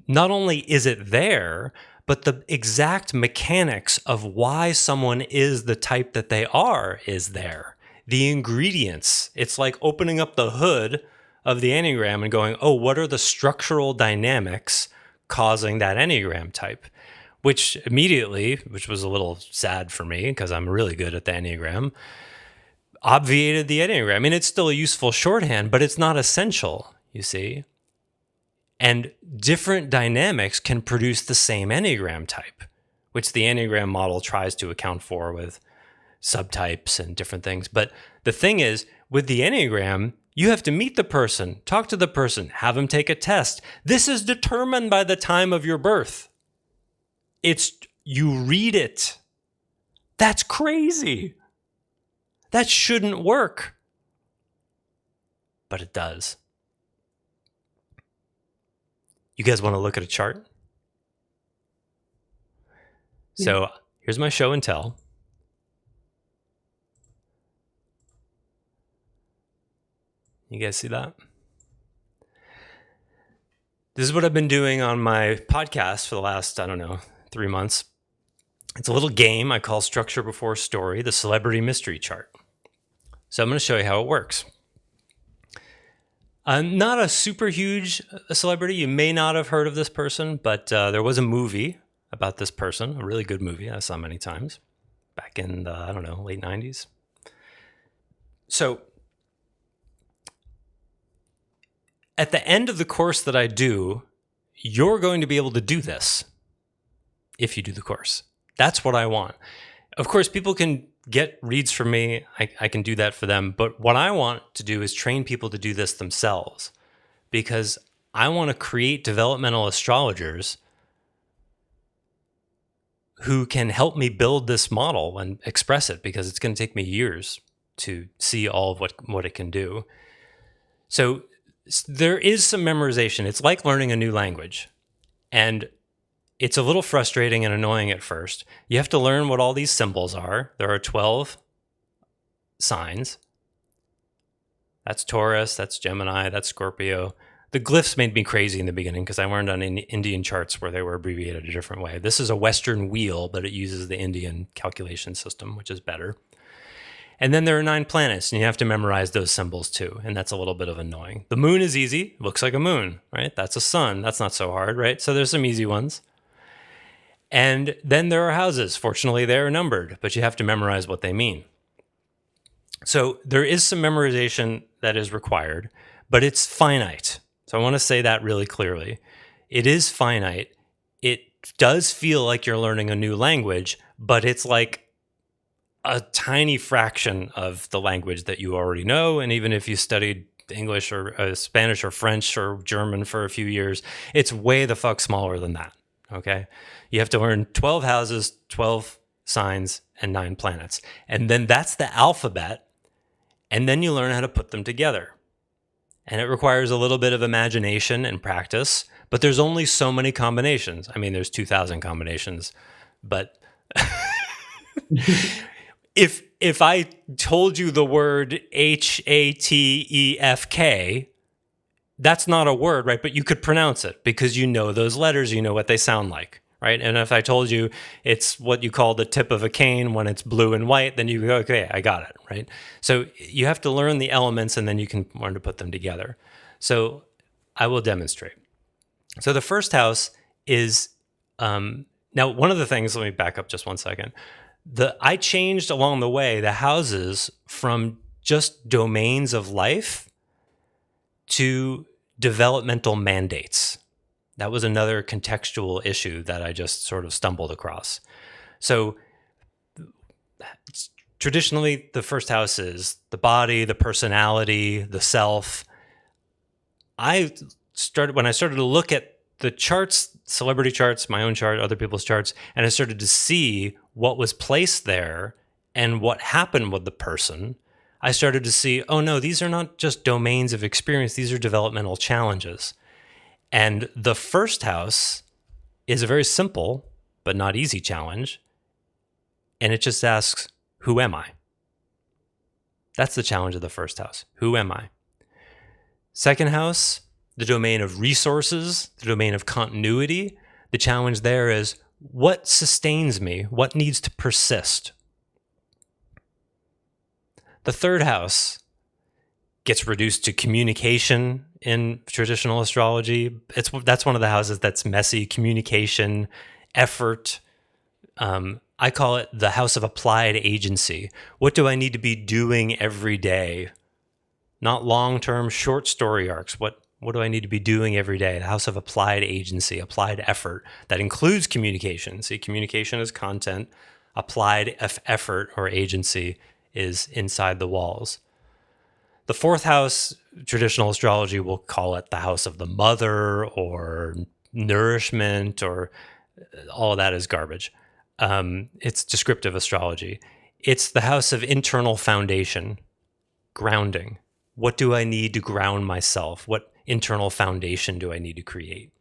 Not only is it there, but the exact mechanics of why someone is the type that they are is there. The ingredients, it's like opening up the hood of the Enneagram and going, oh, what are the structural dynamics causing that Enneagram type? Which was a little sad for me because I'm really good at the Enneagram, obviated the Enneagram. It's still a useful shorthand, but it's not essential, you see. And different dynamics can produce the same Enneagram type, which the Enneagram model tries to account for with subtypes and different things. But the thing is, with the Enneagram, you have to meet the person, talk to the person, have them take a test. This is determined by the time of your birth. You read it. That's crazy. That shouldn't work. But it does. You guys want to look at a chart? Yeah. So here's my show and tell. You guys see that? This is what I've been doing on my podcast for the last, 3 months. It's a little game I call Structure Before Story, the Celebrity Mystery Chart. So I'm going to show you how it works. I'm not a super huge celebrity. You may not have heard of this person, but there was a movie about this person, a really good movie I saw many times back in the, late 90s. So at the end of the course that I do, you're going to be able to do this if you do the course. That's what I want. Of course, people can get reads from me. I can do that for them. But what I want to do is train people to do this themselves, because I want to create developmental astrologers who can help me build this model and express it, because it's going to take me years to see all of what it can do. So there is some memorization. It's like learning a new language. And it's a little frustrating and annoying at first. You have to learn what all these symbols are. There are 12 signs. That's Taurus, that's Gemini, that's Scorpio. The glyphs made me crazy in the beginning because I learned on Indian charts where they were abbreviated a different way. This is a Western wheel, but it uses the Indian calculation system, which is better. And then there are 9 planets, and you have to memorize those symbols too, and that's a little bit of annoying. The moon is easy. Looks like a moon, right? That's a sun. That's not so hard, right? So there's some easy ones. And then there are houses. Fortunately, they're numbered, but you have to memorize what they mean. So there is some memorization that is required, but it's finite. So I want to say that really clearly. It is finite. It does feel like you're learning a new language, but it's like a tiny fraction of the language that you already know. And even if you studied English or Spanish or French or German for a few years, it's way the fuck smaller than that. Okay. You have to learn 12 houses, 12 signs, and 9 planets. And then that's the alphabet. And then you learn how to put them together. And it requires a little bit of imagination and practice, but there's only so many combinations. I mean, there's 2,000 combinations, but if I told you the word HATEFK, that's not a word, right? But you could pronounce it because you know those letters, you know what they sound like, right? And if I told you it's what you call the tip of a cane when it's blue and white, then you go, okay, I got it, right? So you have to learn the elements and then you can learn to put them together. So I will demonstrate. So the first house is, now one of the things, let me back up just one second. I changed along the way the houses from just domains of life to developmental mandates. That was another contextual issue that I just sort of stumbled across. So traditionally, the first house is the body, the personality, the self. When I started to look at the charts, celebrity charts, my own chart, other people's charts, and I started to see what was placed there and what happened with the person, I started to see, oh no, these are not just domains of experience, these are developmental challenges. And the first house is a very simple but not easy challenge. And it just asks, who am I? That's the challenge of the first house. Who am I? Second house, the domain of resources, the domain of continuity. The challenge there is, what sustains me? What needs to persist? The third house gets reduced to communication in traditional astrology. That's one of the houses that's messy, communication, effort. I call it the house of applied agency. What do I need to be doing every day? Not long-term, short story arcs. What do I need to be doing every day? The house of applied agency, applied effort. That includes communication. See, communication is content. Applied effort or agency is inside the walls. The fourth house, traditional astrology will call it the house of the mother or nourishment, or all of that is garbage. It's descriptive astrology. It's the house of internal foundation, grounding. What do I need to ground myself? What internal foundation do I need to create?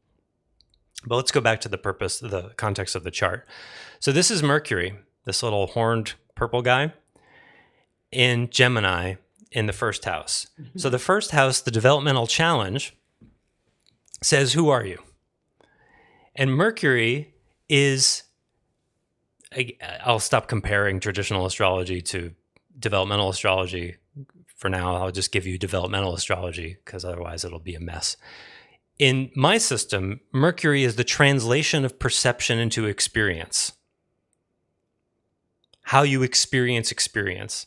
But let's go back to the purpose, the context of the chart. So this is Mercury, this little horned purple guy, in Gemini in the first house. Mm-hmm. So the first house, the developmental challenge, says, who are you? And Mercury is, I'll stop comparing traditional astrology to developmental astrology. For now, I'll just give you developmental astrology because otherwise it'll be a mess. In my system, Mercury is the translation of perception into experience. How you experience experience.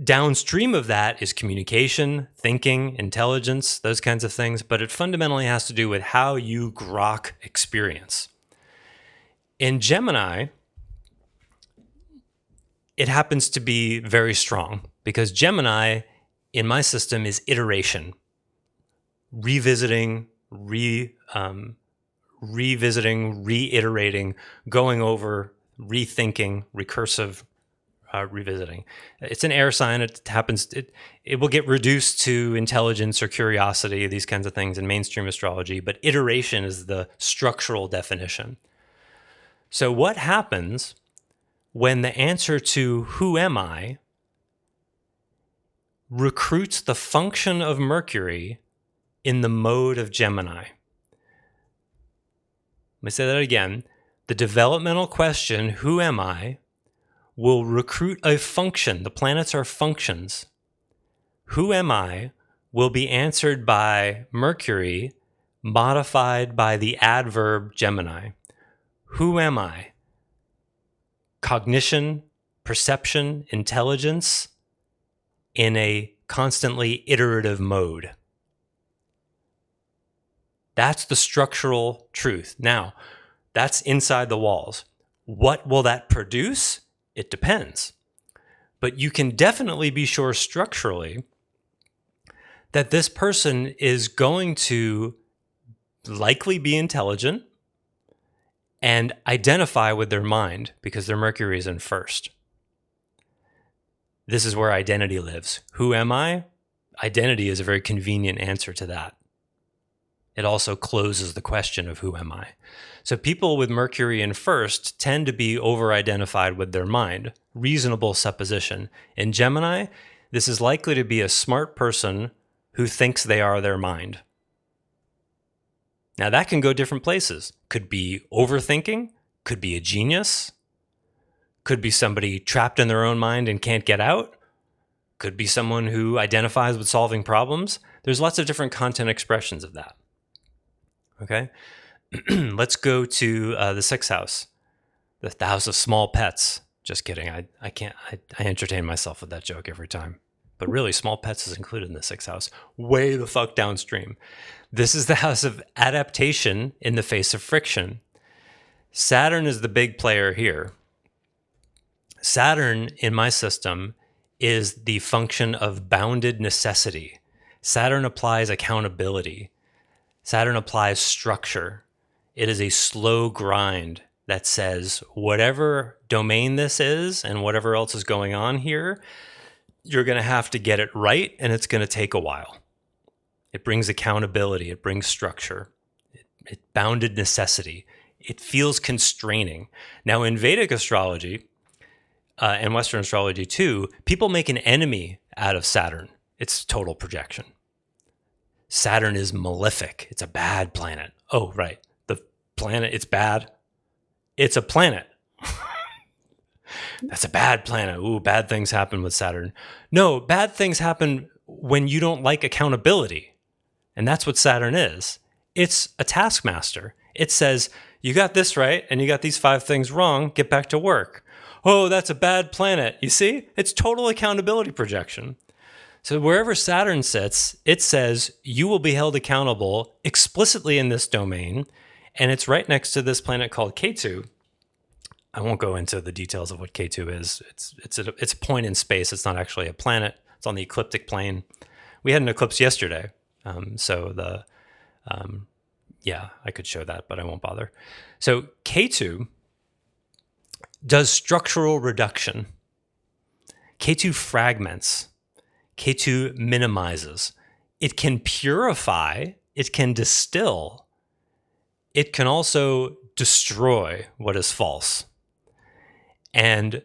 Downstream of that is communication, thinking, intelligence, those kinds of things, but it fundamentally has to do with how you grok experience. In Gemini, it happens to be very strong because Gemini, in my system, is iteration, revisiting, reiterating, going over, rethinking, recursive revisiting. It's an air sign. It happens. It will get reduced to intelligence or curiosity, these kinds of things in mainstream astrology. But iteration is the structural definition. So what happens when the answer to "Who am I?" recruits the function of Mercury in the mode of Gemini? Let me say that again. The developmental question, "Who am I?" will recruit a function. The planets are functions. "Who am I?" will be answered by Mercury, modified by the adverb Gemini. Who am I? Cognition, perception, intelligence in a constantly iterative mode. That's the structural truth. Now, that's inside the walls. What will that produce? It depends. But you can definitely be sure structurally that this person is going to likely be intelligent and identify with their mind because their Mercury is in first. This is where identity lives. Who am I? Identity is a very convenient answer to that. It also closes the question of who am I? So people with Mercury in first tend to be over-identified with their mind. Reasonable supposition. In Gemini, this is likely to be a smart person who thinks they are their mind. Now that can go different places. Could be overthinking, could be a genius, could be somebody trapped in their own mind and can't get out, could be someone who identifies with solving problems. There's lots of different content expressions of that. Okay, let's go to the sixth house, the house of small pets. Just kidding. I can't. I entertain myself with that joke every time. But really, small pets is included in the sixth house. Way the fuck downstream. This is the house of adaptation in the face of friction. Saturn is the big player here. Saturn in my system is the function of bounded necessity. Saturn applies accountability. Saturn applies structure. It is a slow grind that says whatever domain this is and whatever else is going on here, you're going to have to get it right, and it's going to take a while. It brings accountability. It brings structure. It bounded necessity. It feels constraining. Now, in Vedic astrology and Western astrology too, people make an enemy out of Saturn. It's total projection. Saturn is malefic. It's a bad planet. Oh, right. The planet, it's bad. It's a planet. That's a bad planet. Ooh, bad things happen with Saturn. No, bad things happen when you don't like accountability. And that's what Saturn is. It's a taskmaster. It says, you got this right and you got these 5 things wrong. Get back to work. Oh, that's a bad planet. You see? It's total accountability projection. So wherever Saturn sits, it says you will be held accountable explicitly in this domain. And it's right next to this planet called Ketu. I won't go into the details of what Ketu is. It's a point in space. It's not actually a planet. It's on the ecliptic plane. We had an eclipse yesterday. I could show that, but I won't bother. So Ketu does structural reduction. Ketu fragments. Ketu minimizes. It can purify. It can distill. It can also destroy what is false. And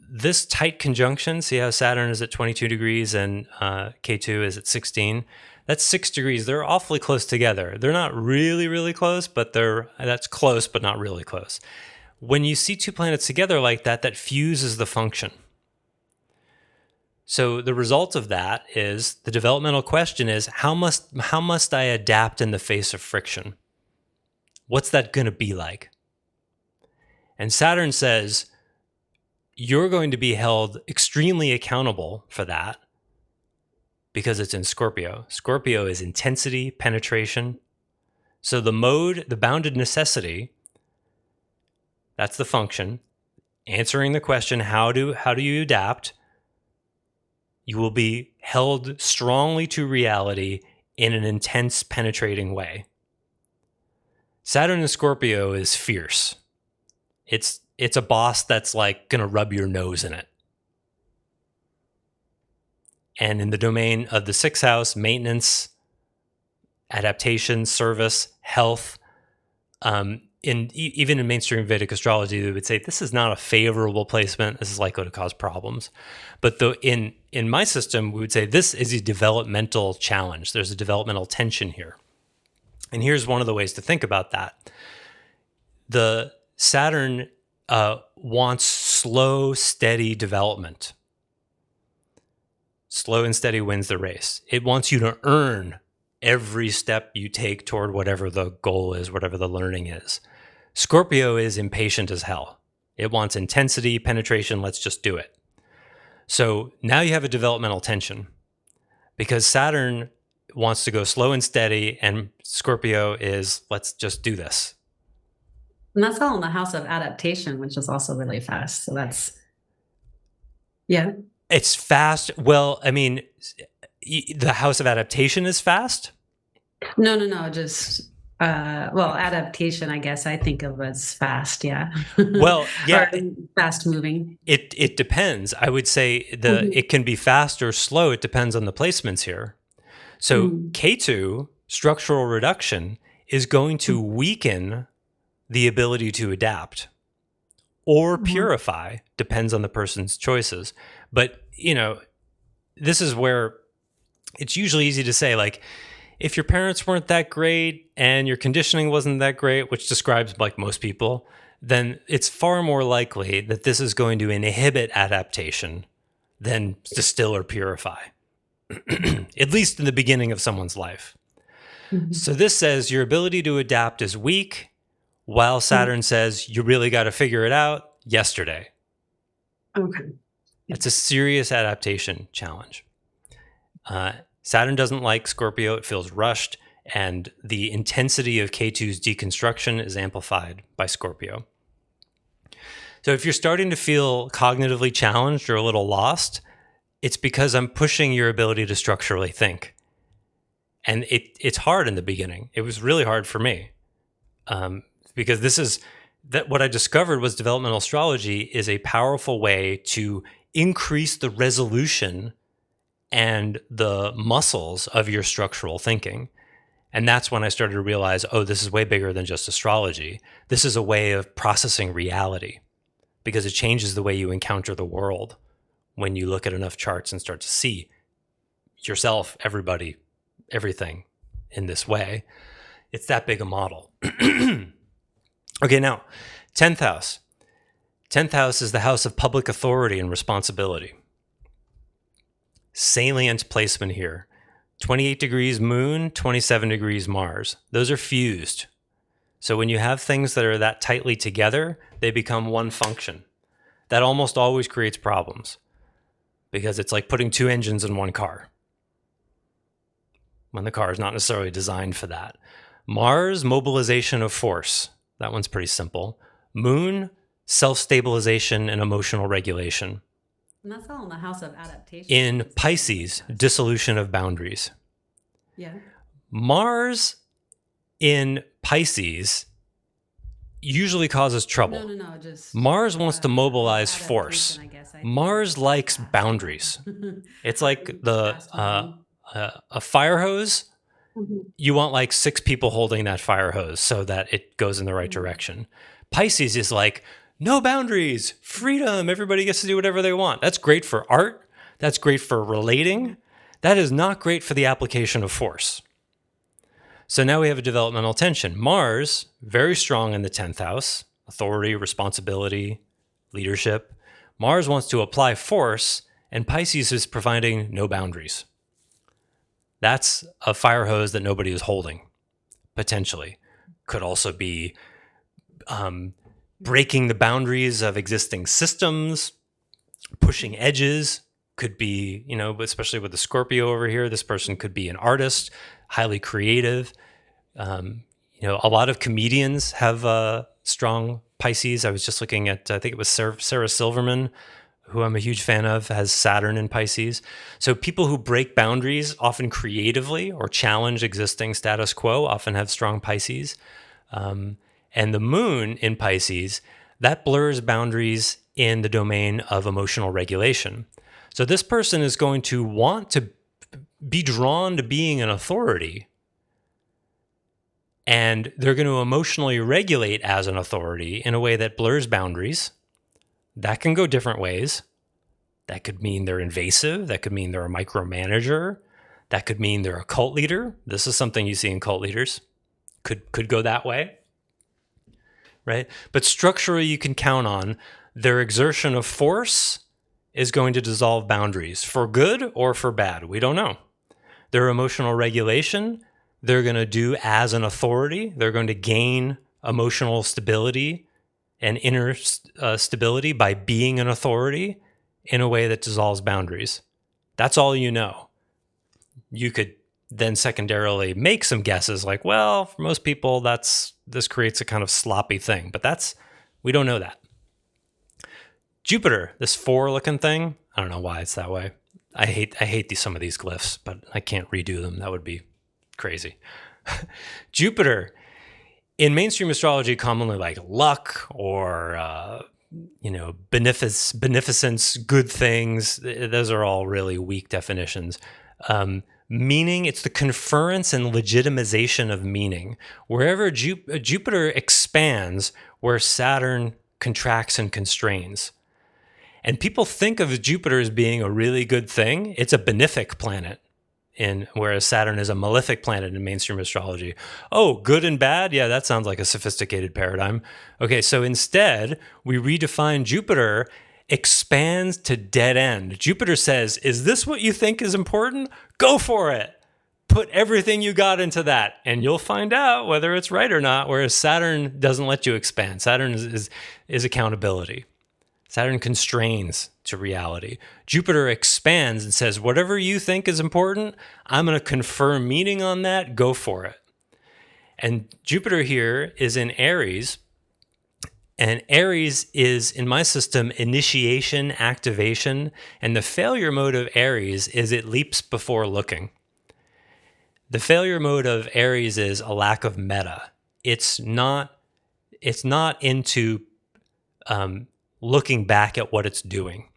this tight conjunction, see how Saturn is at 22 degrees and Ketu is at 16? That's 6 degrees. They're awfully close together. They're not really, really close, but that's close, but not really close. When you see 2 planets together like that, that fuses the function. So the result of that is the developmental question is, how must I adapt in the face of friction? What's that going to be like? And Saturn says, you're going to be held extremely accountable for that because it's in Scorpio. Scorpio is intensity, penetration. So the mode, the bounded necessity, that's the function. Answering the question, how do you adapt? You will be held strongly to reality in an intense, penetrating way. Saturn in Scorpio is fierce. It's a boss that's like going to rub your nose in it. And in the domain of the sixth house, maintenance, adaptation, service, health, even in mainstream Vedic astrology, they would say this is not a favorable placement. This is likely to cause problems. But in my system, we would say this is a developmental challenge. There's a developmental tension here. And here's one of the ways to think about that. The Saturn wants slow, steady development. Slow and steady wins the race. It wants you to earn every step you take toward whatever the goal is, whatever the learning is. Scorpio is impatient as hell. It wants intensity, penetration, let's just do it. So now you have a developmental tension because Saturn wants to go slow and steady, and Scorpio is, let's just do this. And that's all in the house of adaptation, which is also really fast. So that's, yeah. It's fast. Well, I mean, the house of adaptation is fast? No. Just, adaptation, I guess I think of as fast. Yeah. Well, yeah. Fast moving. It depends. I would say it can be fast or slow. It depends on the placements here. So K2, structural reduction, is going to weaken the ability to adapt or purify, depends on the person's choices. But, this is where it's usually easy to say, like, if your parents weren't that great and your conditioning wasn't that great, which describes like most people, then it's far more likely that this is going to inhibit adaptation than distill or purify, at least in the beginning of someone's life. So this says your ability to adapt is weak, while Saturn says you really got to figure it out yesterday. Okay. It's a serious adaptation challenge. Saturn doesn't like Scorpio. It feels rushed, and the intensity of K2's deconstruction is amplified by Scorpio. So if you're starting to feel cognitively challenged or a little lost, it's because I'm pushing your ability to structurally think. And it's hard in the beginning. It was really hard for me because what I discovered was developmental astrology is a powerful way to increase the resolution and the muscles of your structural thinking. And that's when I started to realize, this is way bigger than just astrology. This is a way of processing reality because it changes the way you encounter the world when you look at enough charts and start to see yourself, everybody, everything in this way. It's that big a model. Okay, now, 10th house. 10th house is the house of public authority and responsibility. Salient placement here. 28 degrees Moon, 27 degrees Mars. Those are fused. So when you have things that are that tightly together, they become one function. That almost always creates problems because it's like putting two engines in one car when the car is not necessarily designed for that. Mars, mobilization of force. That one's pretty simple. Moon, self-stabilization and emotional regulation. And that's all in the house of adaptation. In Pisces, dissolution of boundaries. Yeah. Mars in Pisces usually causes trouble. No. Just Mars wants to mobilize force. Mars likes boundaries. It's like a fire hose. You want like 6 people holding that fire hose so that it goes in the right direction. Pisces is like, no boundaries, freedom, everybody gets to do whatever they want. That's great for art. That's great for relating. That is not great for the application of force. So now we have a developmental tension. Mars, very strong in the 10th house, authority, responsibility, leadership. Mars wants to apply force, and Pisces is providing no boundaries. That's a fire hose that nobody is holding, potentially. Could also be breaking the boundaries of existing systems, pushing edges. Could be, especially with the Scorpio over here, this person could be an artist, highly creative. A lot of comedians have strong Pisces. I was just looking at, I think it was Sarah Silverman, who I'm a huge fan of, has Saturn in Pisces. So people who break boundaries, often creatively, or challenge existing status quo, often have strong Pisces. And the moon in Pisces, that blurs boundaries in the domain of emotional regulation. So this person is going to want to be drawn to being an authority, and they're going to emotionally regulate as an authority in a way that blurs boundaries. That can go different ways. That could mean they're invasive. That could mean they're a micromanager. That could mean they're a cult leader. This is something you see in cult leaders. Could go that way, right? But structurally, you can count on their exertion of force is going to dissolve boundaries for good or for bad. We don't know. Their emotional regulation, they're going to do as an authority. They're going to gain emotional stability and inner stability by being an authority in a way that dissolves boundaries. That's all you know. You could then secondarily make some guesses like, well, for most people, this creates a kind of sloppy thing, but we don't know that. Jupiter, this 4-looking thing, I don't know why it's that way. I hate some of these glyphs, but I can't redo them. That would be crazy. Jupiter, in mainstream astrology, commonly like luck or beneficence, good things. Those are all really weak definitions. Meaning, it's the conference and legitimization of meaning. Wherever Jupiter expands, where Saturn contracts and constrains. And people think of Jupiter as being a really good thing. It's a benefic planet, whereas Saturn is a malefic planet in mainstream astrology. Oh, good and bad? Yeah, that sounds like a sophisticated paradigm. Okay, so instead, we redefine Jupiter expands to dead end. Jupiter says, is this what you think is important? Go for it. Put everything you got into that, and you'll find out whether it's right or not, whereas Saturn doesn't let you expand. Saturn is accountability. Saturn constrains to reality. Jupiter expands and says, whatever you think is important, I'm going to confer meaning on that. Go for it. And Jupiter here is in Aries. And Aries is, in my system, initiation, activation. And the failure mode of Aries is it leaps before looking. The failure mode of Aries is a lack of meta. It's not into looking back at what it's doing.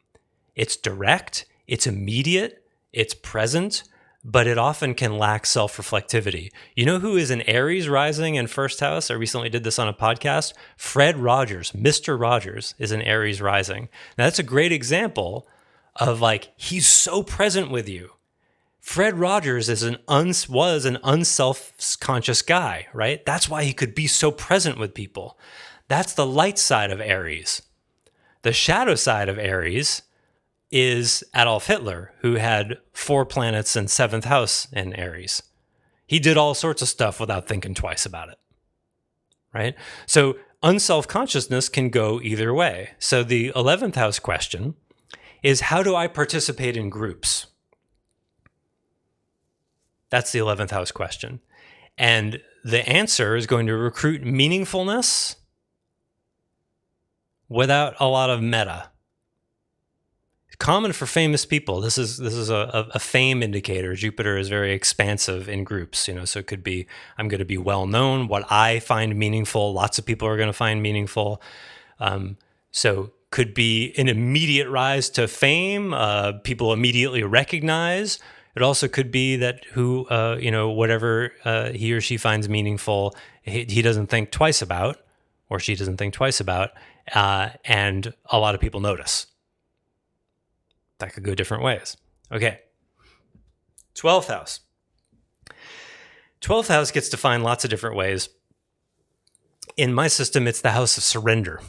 It's direct, it's immediate, it's present, but it often can lack self-reflectivity. You know who is an Aries rising in first house? I recently did this on a podcast. Fred Rogers, Mr. Rogers, is an Aries rising. Now that's a great example of he's so present with you. Fred Rogers was an unself-conscious guy, right? That's why he could be so present with people. That's the light side of Aries. The shadow side of Aries is Adolf Hitler, who had 4 planets in 7th house in Aries. He did all sorts of stuff without thinking twice about it, right? So unself-consciousness can go either way. So the 11th house question is, how do I participate in groups? That's the 11th house question. And the answer is going to recruit meaningfulness without a lot of meta. Common for famous people. This is a fame indicator. Jupiter is very expansive in groups, so it could be, I'm going to be well known, what I find meaningful, lots of people are going to find meaningful. So could be an immediate rise to fame, people immediately recognize. It also could be that whatever he or she finds meaningful, he doesn't think twice about, or she doesn't think twice about, and a lot of people notice. That could go different ways. Okay. 12th house. 12th house gets defined lots of different ways. In my system, it's the house of surrender.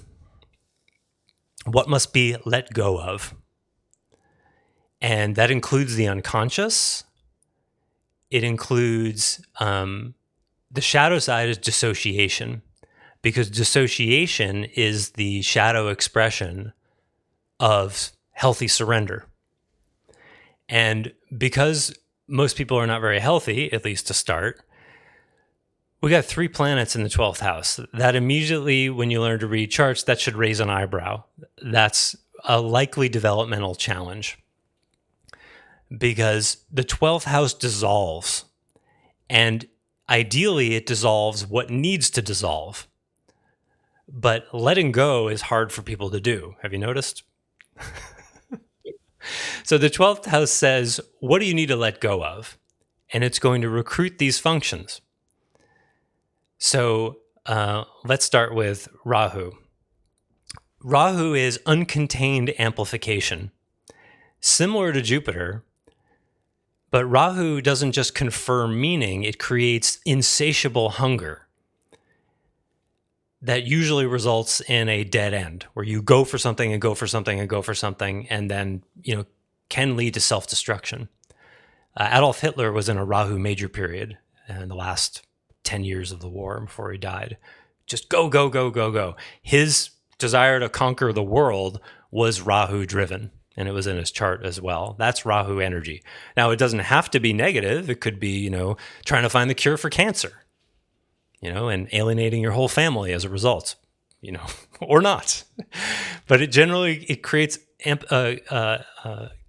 What must be let go of? And that includes the unconscious. It includes the shadow side is dissociation, because dissociation is the shadow expression of healthy surrender. And because most people are not very healthy, at least to start, we got 3 planets in the 12th house. That immediately, when you learn to read charts, that should raise an eyebrow. That's a likely developmental challenge, because the 12th house dissolves, and ideally it dissolves what needs to dissolve. But letting go is hard for people to do. Have you noticed? So the 12th house says, what do you need to let go of? And it's going to recruit these functions. So let's start with Rahu. Rahu is uncontained amplification, similar to Jupiter, but Rahu doesn't just confer meaning, it creates insatiable hunger that usually results in a dead end, where you go for something and go for something and go for something, and then, can lead to self-destruction. Adolf Hitler was in a Rahu major period in the last 10 years of the war before he died. Just go, go, go, go, go. His desire to conquer the world was Rahu driven, and it was in his chart as well. That's Rahu energy. Now, it doesn't have to be negative. It could be, trying to find the cure for cancer, and alienating your whole family as a result, or not. But it creates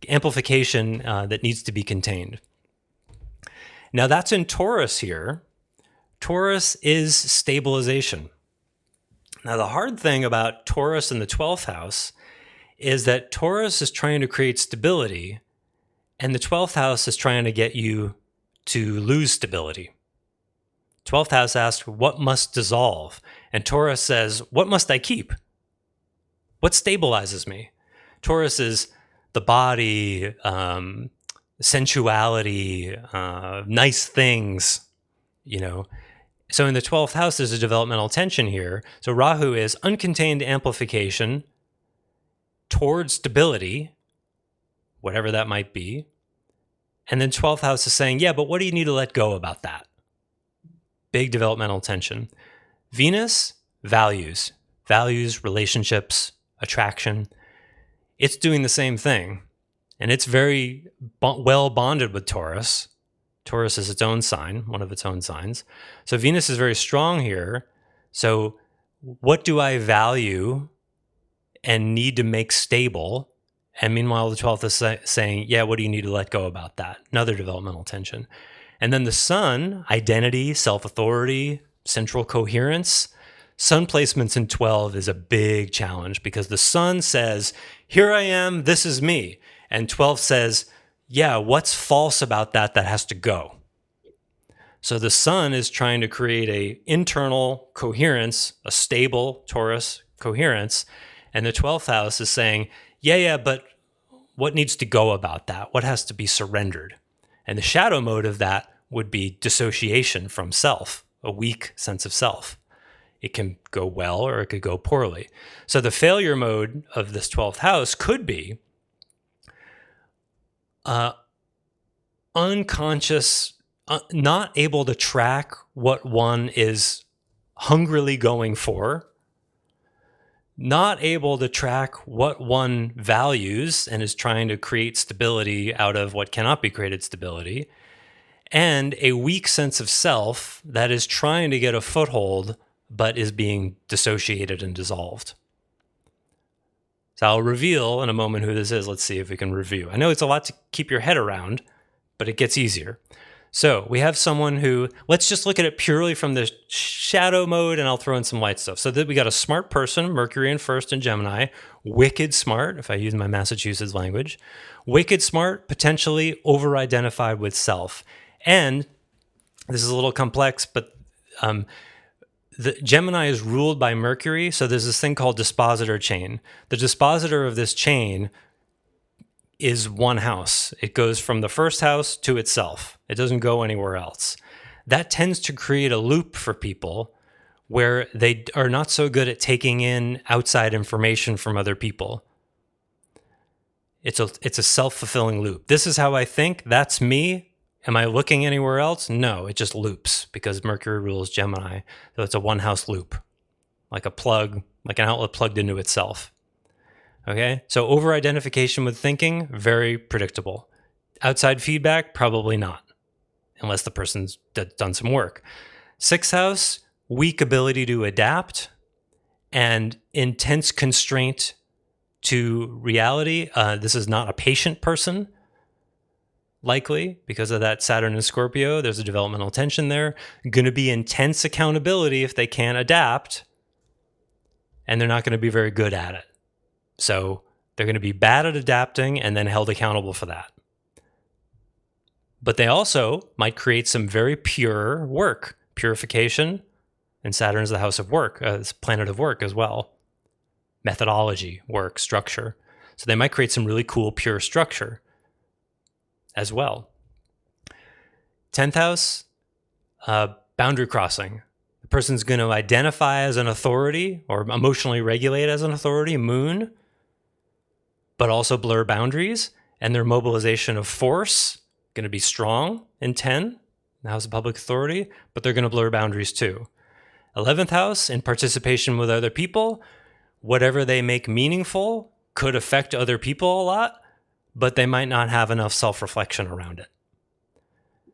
amplification that needs to be contained. Now, that's in Taurus here. Taurus is stabilization. Now, the hard thing about Taurus in the 12th house is that Taurus is trying to create stability, and the 12th house is trying to get you to lose stability. 12th house asks, what must dissolve? And Taurus says, what must I keep? What stabilizes me? Taurus is the body, sensuality, nice things, So in the 12th house, there's a developmental tension here. So Rahu is uncontained amplification towards stability, whatever that might be. And then 12th house is saying, yeah, but what do you need to let go about that? Big developmental tension. Venus, values, relationships, attraction. It's doing the same thing. And it's very well bonded with Taurus. Taurus is its own sign, one of its own signs. So Venus is very strong here. So what do I value and need to make stable? And meanwhile, the 12th is saying, yeah, what do you need to let go about that? Another developmental tension. And then the sun, identity, self-authority, central coherence. Sun placements in 12 is a big challenge because the sun says, here I am, this is me. And 12 says, yeah, what's false about that has to go? So the sun is trying to create a internal coherence, a stable Taurus coherence. And the 12th house is saying, yeah, but what needs to go about that? What has to be surrendered? And the shadow mode of that would be dissociation from self, a weak sense of self. It can go well or it could go poorly. So the failure mode of this 12th house could be unconscious, not able to track what one is hungrily going for, not able to track what one values and is trying to create stability out of what cannot be created stability, and a weak sense of self that is trying to get a foothold but is being dissociated and dissolved. So I'll reveal in a moment who this is. Let's see if we can review. I know it's a lot to keep your head around, but it gets easier. So we have someone who, let's just look at it purely from the shadow mode, and I'll throw in some light stuff. So that we got a smart person, Mercury in first in Gemini, wicked smart, if I use my Massachusetts language, wicked smart, potentially over-identified with self. And this is a little complex, but the Gemini is ruled by Mercury, so there's this thing called dispositor chain. The dispositor of this chain is one house. It goes from the first house to itself. It doesn't go anywhere else. That tends to create a loop for people where they are not so good at taking in outside information from other people. It's a self-fulfilling loop. This is how I think. That's me. Am I looking anywhere else? No, it just loops because Mercury rules Gemini. So it's a one-house loop, like a plug, like an outlet plugged into itself. Okay, so over-identification with thinking, very predictable. Outside feedback, probably not, unless the person's done some work. Sixth house, weak ability to adapt and intense constraint to reality. This is not a patient person, likely, because of that Saturn and Scorpio. There's a developmental tension there. Going to be intense accountability if they can't adapt. and they're not going to be very good at it. So they're going to be bad at adapting and then held accountable for that. But they also might create some very pure work, purification, and Saturn is the house of work, it's planet of work as well. Methodology, work, structure. So they might create some really cool, pure structure as well. 10th house, boundary crossing. The person's going to identify as an authority or emotionally regulate as an authority, moon, but also blur boundaries, and their mobilization of force going to be strong in 10, the house of public authority, but they're going to blur boundaries too. 11th house, in participation with other people, whatever they make meaningful could affect other people a lot, but they might not have enough self-reflection around it.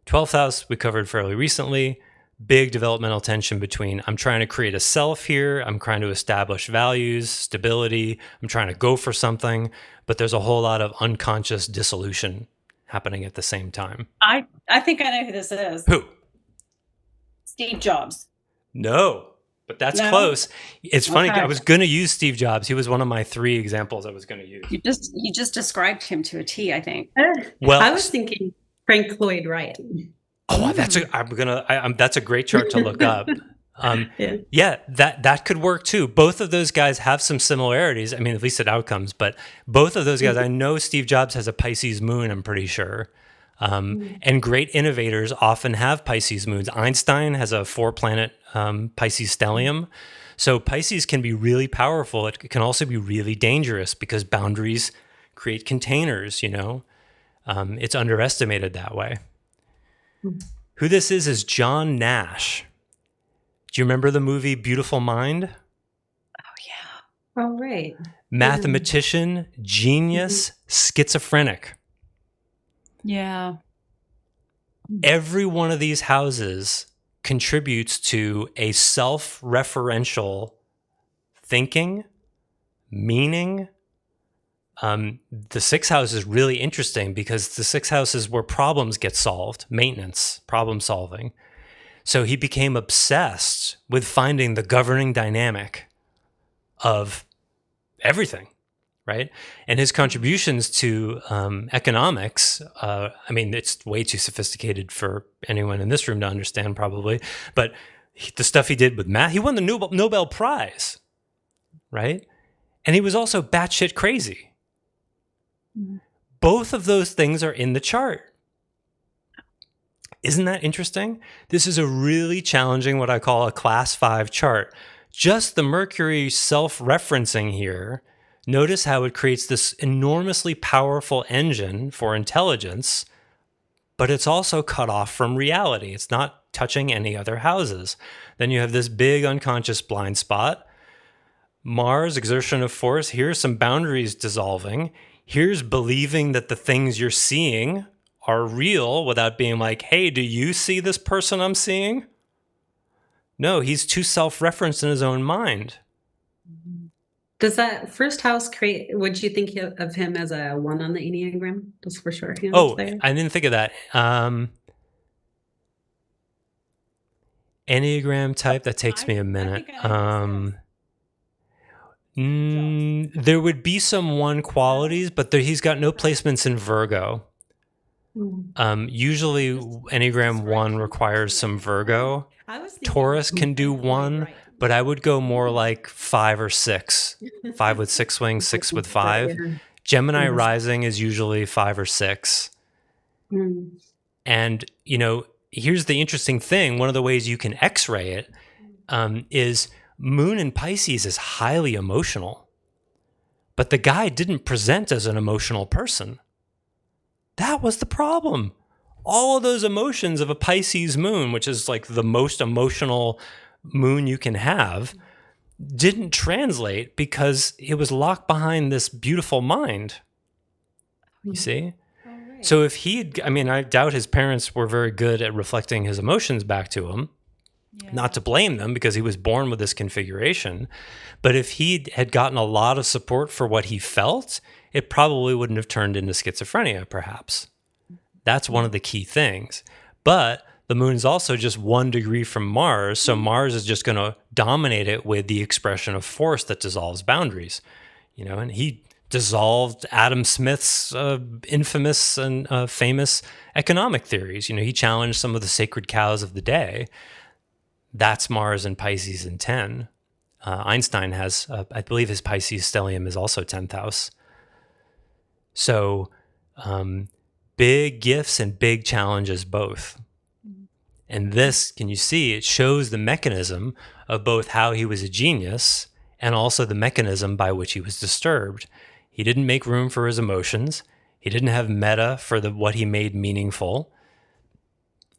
12th house, we covered fairly recently. Big developmental tension between I'm trying to create a self here, I'm trying to establish values, stability, I'm trying to go for something, but there's a whole lot of unconscious dissolution happening at the same time. I think I know who this is. Who? Steve Jobs. No, but that's close. It's funny. I was going to use Steve Jobs. He was one of my 3 examples I was going to use. You just described him to a T, I think. Well, I was thinking Frank Lloyd Wright. Oh, that's a great chart to look up. Yeah, that could work too. Both of those guys have some similarities. I mean, at least at outcomes, but both of those guys, I know Steve Jobs has a Pisces moon, I'm pretty sure. And great innovators often have Pisces moons. Einstein has a 4-planet Pisces stellium. So Pisces can be really powerful. It can also be really dangerous because boundaries create containers, It's underestimated that way. Who this is John Nash. Do you remember the movie Beautiful Mind? Oh, yeah. Oh, right. Mathematician, genius, schizophrenic. Yeah. Every one of these houses contributes to a self-referential thinking, meaning. The 6th house is really interesting because the 6th house is where problems get solved, maintenance, problem solving. So he became obsessed with finding the governing dynamic of everything, right? And his contributions to economics, it's way too sophisticated for anyone in this room to understand probably, but the stuff he did with math, he won the Nobel Prize, right? And he was also batshit crazy. Both of those things are in the chart. Isn't that interesting? This is a really challenging, what I call a class 5 chart. Just the Mercury self-referencing here, notice how it creates this enormously powerful engine for intelligence, but it's also cut off from reality. It's not touching any other houses. Then you have this big unconscious blind spot. Mars, exertion of force. Here's some boundaries dissolving. Here's believing that the things you're seeing are real without being like, hey, do you see this person I'm seeing? No, he's too self-referenced in his own mind. Does that first house would you think of him as a 1 on the Enneagram? Just for sure. I didn't think of that. Enneagram type, that takes me a minute. There would be some 1 qualities, but he's got no placements in Virgo. Usually Enneagram 1 requires some Virgo. Taurus can do 1, but I would go more like 5 or 6. 5 with 6 wings, 6 with 5. Gemini rising is usually 5 or 6. And, here's the interesting thing. One of the ways you can X-ray it is Moon in Pisces is highly emotional, but the guy didn't present as an emotional person. That was the problem. All of those emotions of a Pisces moon, which is like the most emotional moon you can have, didn't translate because it was locked behind this beautiful mind. You see? Right. So if I doubt his parents were very good at reflecting his emotions back to him. Yeah. Not to blame them because he was born with this configuration. But if he had gotten a lot of support for what he felt, it probably wouldn't have turned into schizophrenia, perhaps. That's one of the key things. But the moon is also just 1 degree from Mars. So Mars is just going to dominate it with the expression of force that dissolves boundaries. And he dissolved Adam Smith's infamous and famous economic theories. He challenged some of the sacred cows of the day. That's Mars and Pisces in 10. Einstein has, I believe his Pisces stellium is also 10th house. So big gifts and big challenges both. And this, can you see, it shows the mechanism of both how he was a genius and also the mechanism by which he was disturbed. He didn't make room for his emotions. He didn't have meta for what he made meaningful.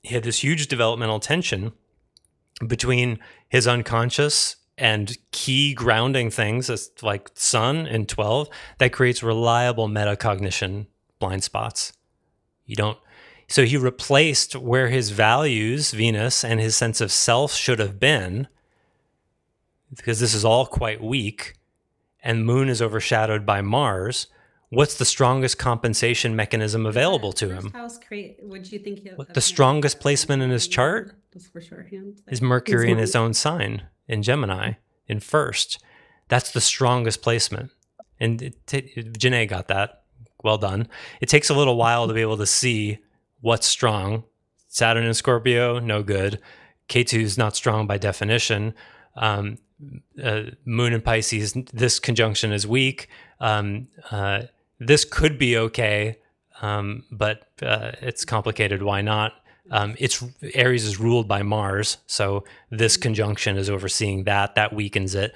He had this huge developmental tension between his unconscious and key grounding things, like sun in 12, that creates reliable metacognition blind spots. So he replaced where his values, Venus, and his sense of self should have been, because this is all quite weak, and Moon is overshadowed by Mars. What's the strongest compensation mechanism available to him? Would you think The strongest placement in his chart just for shorthand is Mercury in his own sign in Gemini in first. That's the strongest placement. And Janae got that. Well done. It takes a little while to be able to see what's strong. Saturn in Scorpio, no good. K2 is not strong by definition. Moon in Pisces, this conjunction is weak. This could be okay, but it's complicated. Why not? Aries is ruled by Mars, so this conjunction is overseeing that weakens it.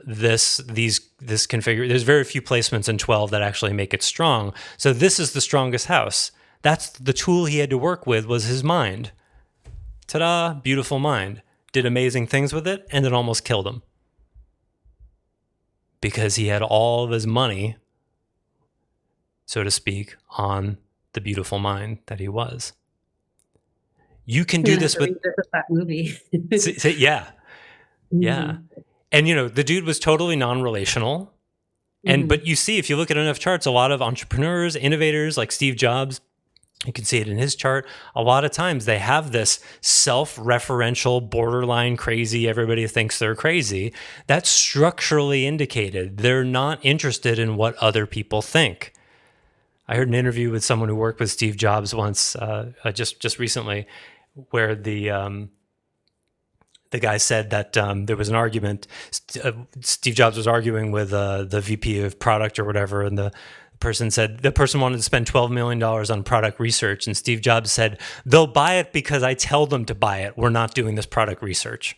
This configure. There's very few placements in 12 that actually make it strong. So this is the strongest house. That's the tool he had to work with, was his mind. Ta-da! Beautiful mind. Did amazing things with it, and it almost killed him because he had all of his money, so to speak, on the beautiful mind that he was. You can do this with that movie. Yeah. And the dude was totally non-relational. And but you see, if you look at enough charts, a lot of entrepreneurs, innovators like Steve Jobs, you can see it in his chart. A lot of times they have this self-referential, borderline crazy, everybody thinks they're crazy. That's structurally indicated. They're not interested in what other people think. I heard an interview with someone who worked with Steve Jobs once, just recently, where the guy said that there was an argument. Steve Jobs was arguing with the VP of product or whatever, and the person said the person wanted to spend $12 million on product research, and Steve Jobs said, "They'll buy it because I tell them to buy it. We're not doing this product research."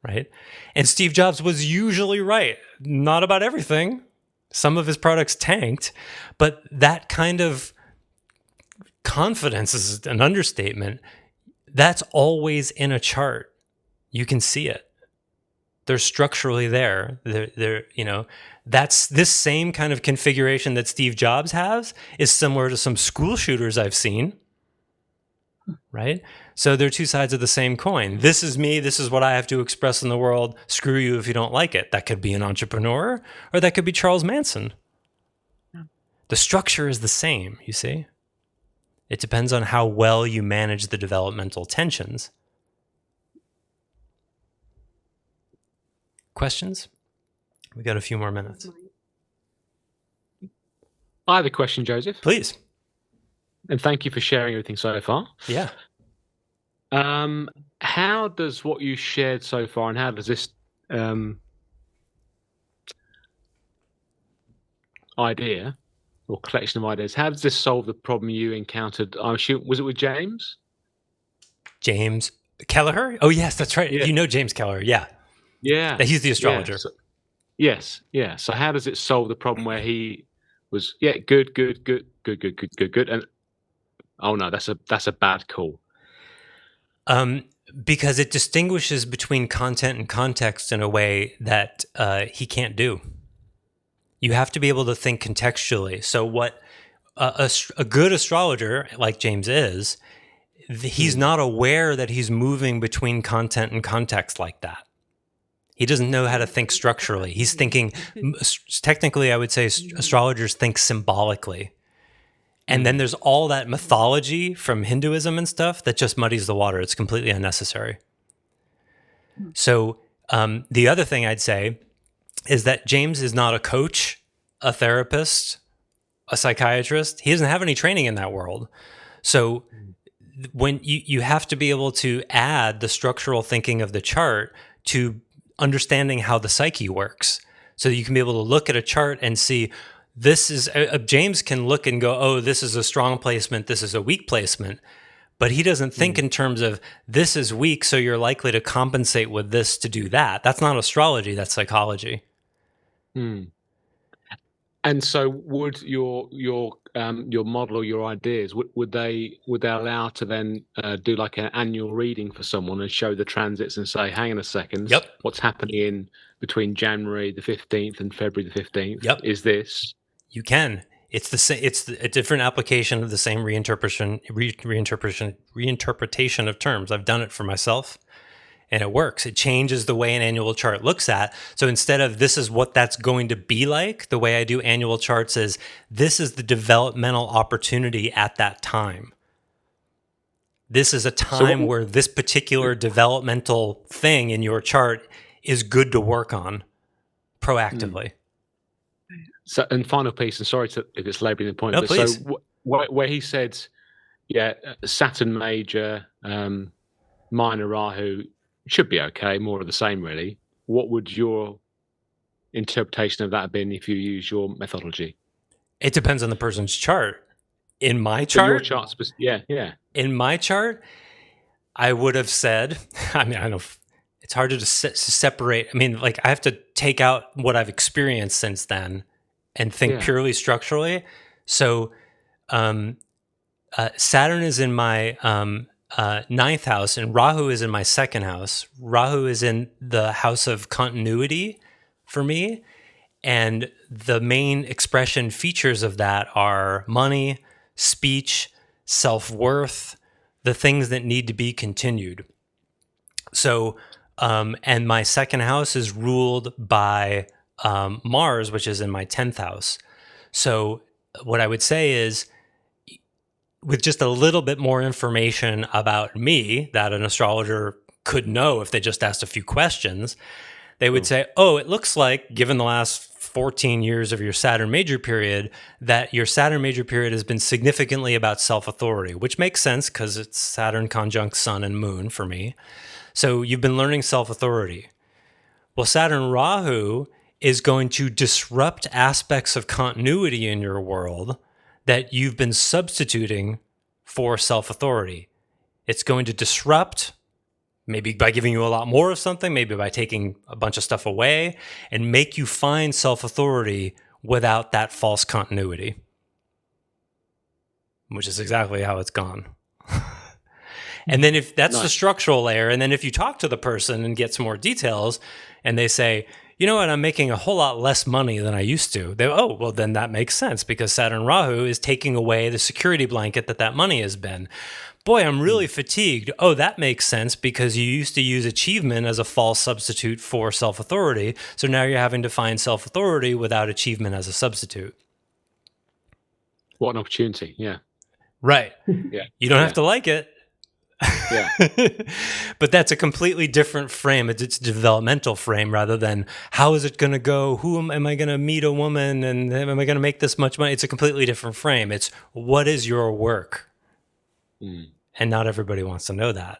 Right? And Steve Jobs was usually right. Not about everything. Some of his products tanked, but that kind of confidence is an understatement. That's always in a chart. You can see it. They're structurally there. They're that's this same kind of configuration that Steve Jobs has is similar to some school shooters I've seen. Right? So they're two sides of the same coin. This is me. This is what I have to express in the world. Screw you if you don't like it. That could be an entrepreneur, or that could be Charles Manson. The structure is the same, you see? It depends on how well you manage the developmental tensions. Questions? We got a few more minutes. I have a question, Joseph. Please. And thank you for sharing everything so far. Yeah. How does what you shared so far, and how does this idea or collection of ideas, how does this solve the problem you encountered? I assume, was it with James? James Kelleher? Oh, yes, that's right. Yeah. You know James Kelleher, yeah. Yeah. He's the astrologer. Yes. So how does it solve the problem where he was, good, and oh no, that's a bad call. Because it distinguishes between content and context in a way that he can't do. You have to be able to think contextually. So what a good astrologer like James is, he's not aware that he's moving between content and context like that. He doesn't know how to think structurally. He's thinking, technically, I would say astrologers think symbolically. And then there's all that mythology from Hinduism and stuff that just muddies the water. It's completely unnecessary. So the other thing I'd say is that James is not a coach, a therapist, a psychiatrist. He doesn't have any training in that world. So when you have to be able to add the structural thinking of the chart to understanding how the psyche works. So that you can be able to look at a chart and see, this is James can look and go, oh, this is a strong placement, this is a weak placement. But he doesn't think in terms of, this is weak, so you're likely to compensate with this to do that. That's not astrology, that's psychology. And so, would your model or your ideas would they allow to then do like an annual reading for someone and show the transits and say, hang on a second, Yep. what's happening in between January the 15th and February the 15th? Yep. Is this? You can. It's the same. It's a different application of the same reinterpretation of terms. I've done it for myself. And it works. It changes the way an annual chart looks at. So instead of this is what that's going to be like, the way I do annual charts is this is the developmental opportunity at that time. This is a time where this particular developmental thing in your chart is good to work on proactively. So, and final piece, and sorry if it's laboring the point, No, but please. so where he said, Saturn major, minor Rahu, should be okay, more of the same, really. What would your interpretation of that have been if you use your methodology? It depends on the person's chart. In my So your chart, chart's in my chart, I would have said, I mean, I know it's hard to separate. I mean, like I have to take out what I've experienced since then and think purely structurally. So Saturn is in my ninth house, and Rahu is in my second house. Rahu is in the house of continuity for me. And the main expression features of that are money, speech, self-worth, the things that need to be continued. So, and my second house is ruled by Mars, which is in my 10th house. So what I would say is, with just a little bit more information about me that an astrologer could know if they just asked a few questions, they would say, oh, it looks like, given the last 14 years of your Saturn major period, that your Saturn major period has been significantly about self-authority, which makes sense because it's Saturn conjunct Sun and Moon for me. So you've been learning self-authority. Well, Saturn Rahu is going to disrupt aspects of continuity in your world that you've been substituting for self-authority. It's going to disrupt, maybe by giving you a lot more of something, maybe by taking a bunch of stuff away, and make you find self-authority without that false continuity, which is exactly how it's gone. And then if that's the structural layer, and then if you talk to the person and get some more details, and they say, you know what, I'm making a whole lot less money than I used to. Well, then that makes sense because Saturn Rahu is taking away the security blanket that money has been. Boy, I'm really fatigued. Oh, that makes sense because you used to use achievement as a false substitute for self-authority. So now you're having to find self-authority without achievement as a substitute. What an opportunity. Yeah. Right. Yeah. You don't have to like it. Yeah. But that's a completely different frame. It's a developmental frame rather than how is it going to go? Am I going to meet a woman and am I going to make this much money? It's a completely different frame. It's what is your work? And not everybody wants to know that.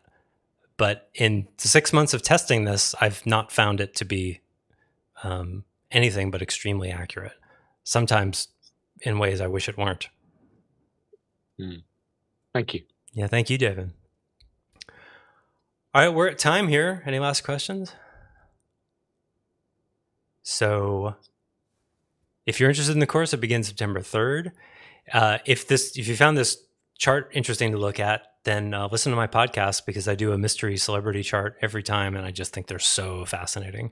But in 6 months of testing this, I've not found it to be anything but extremely accurate. Sometimes in ways I wish it weren't. Thank you. Yeah, thank you, David. All right, we're at time here. Any last questions? So if you're interested in the course, it begins September 3rd. If you found this chart interesting to look at, then listen to my podcast because I do a mystery celebrity chart every time, and I just think they're so fascinating.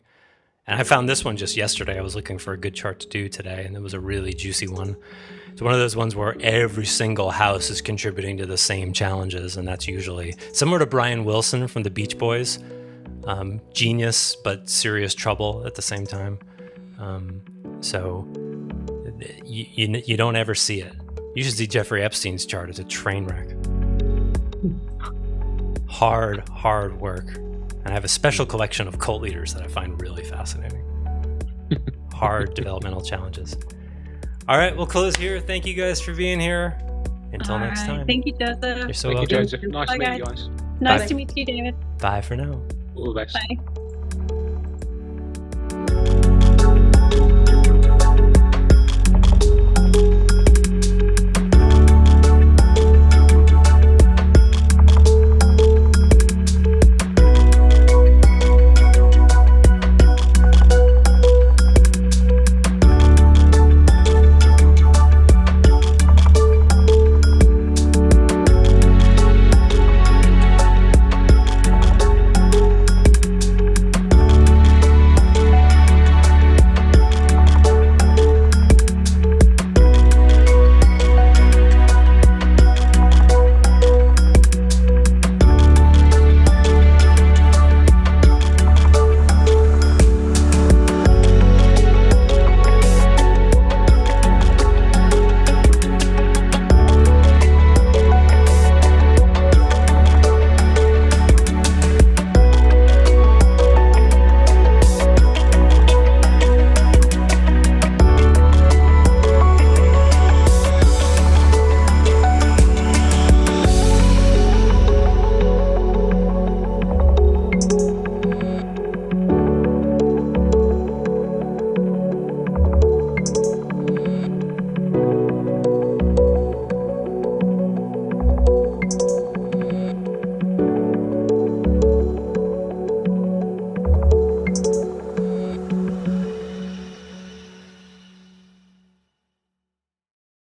And I found this one just yesterday. I was looking for a good chart to do today, and it was a really juicy one. It's one of those ones where every single house is contributing to the same challenges, and that's usually similar to Brian Wilson from the Beach Boys. Genius, but serious trouble at the same time. So you don't ever see it. You should see Jeffrey Epstein's chart. It's a train wreck. Hard work. And I have a special collection of cult leaders that I find really fascinating. Hard developmental challenges. All right, we'll close here. Thank you guys for being here. Until All next right. time. Thank you, Joseph. You're so Thank you, welcome. Joseph. Nice Bye, to meet you guys. Nice Bye. to meet you, David. Bye for now. All the best. Bye.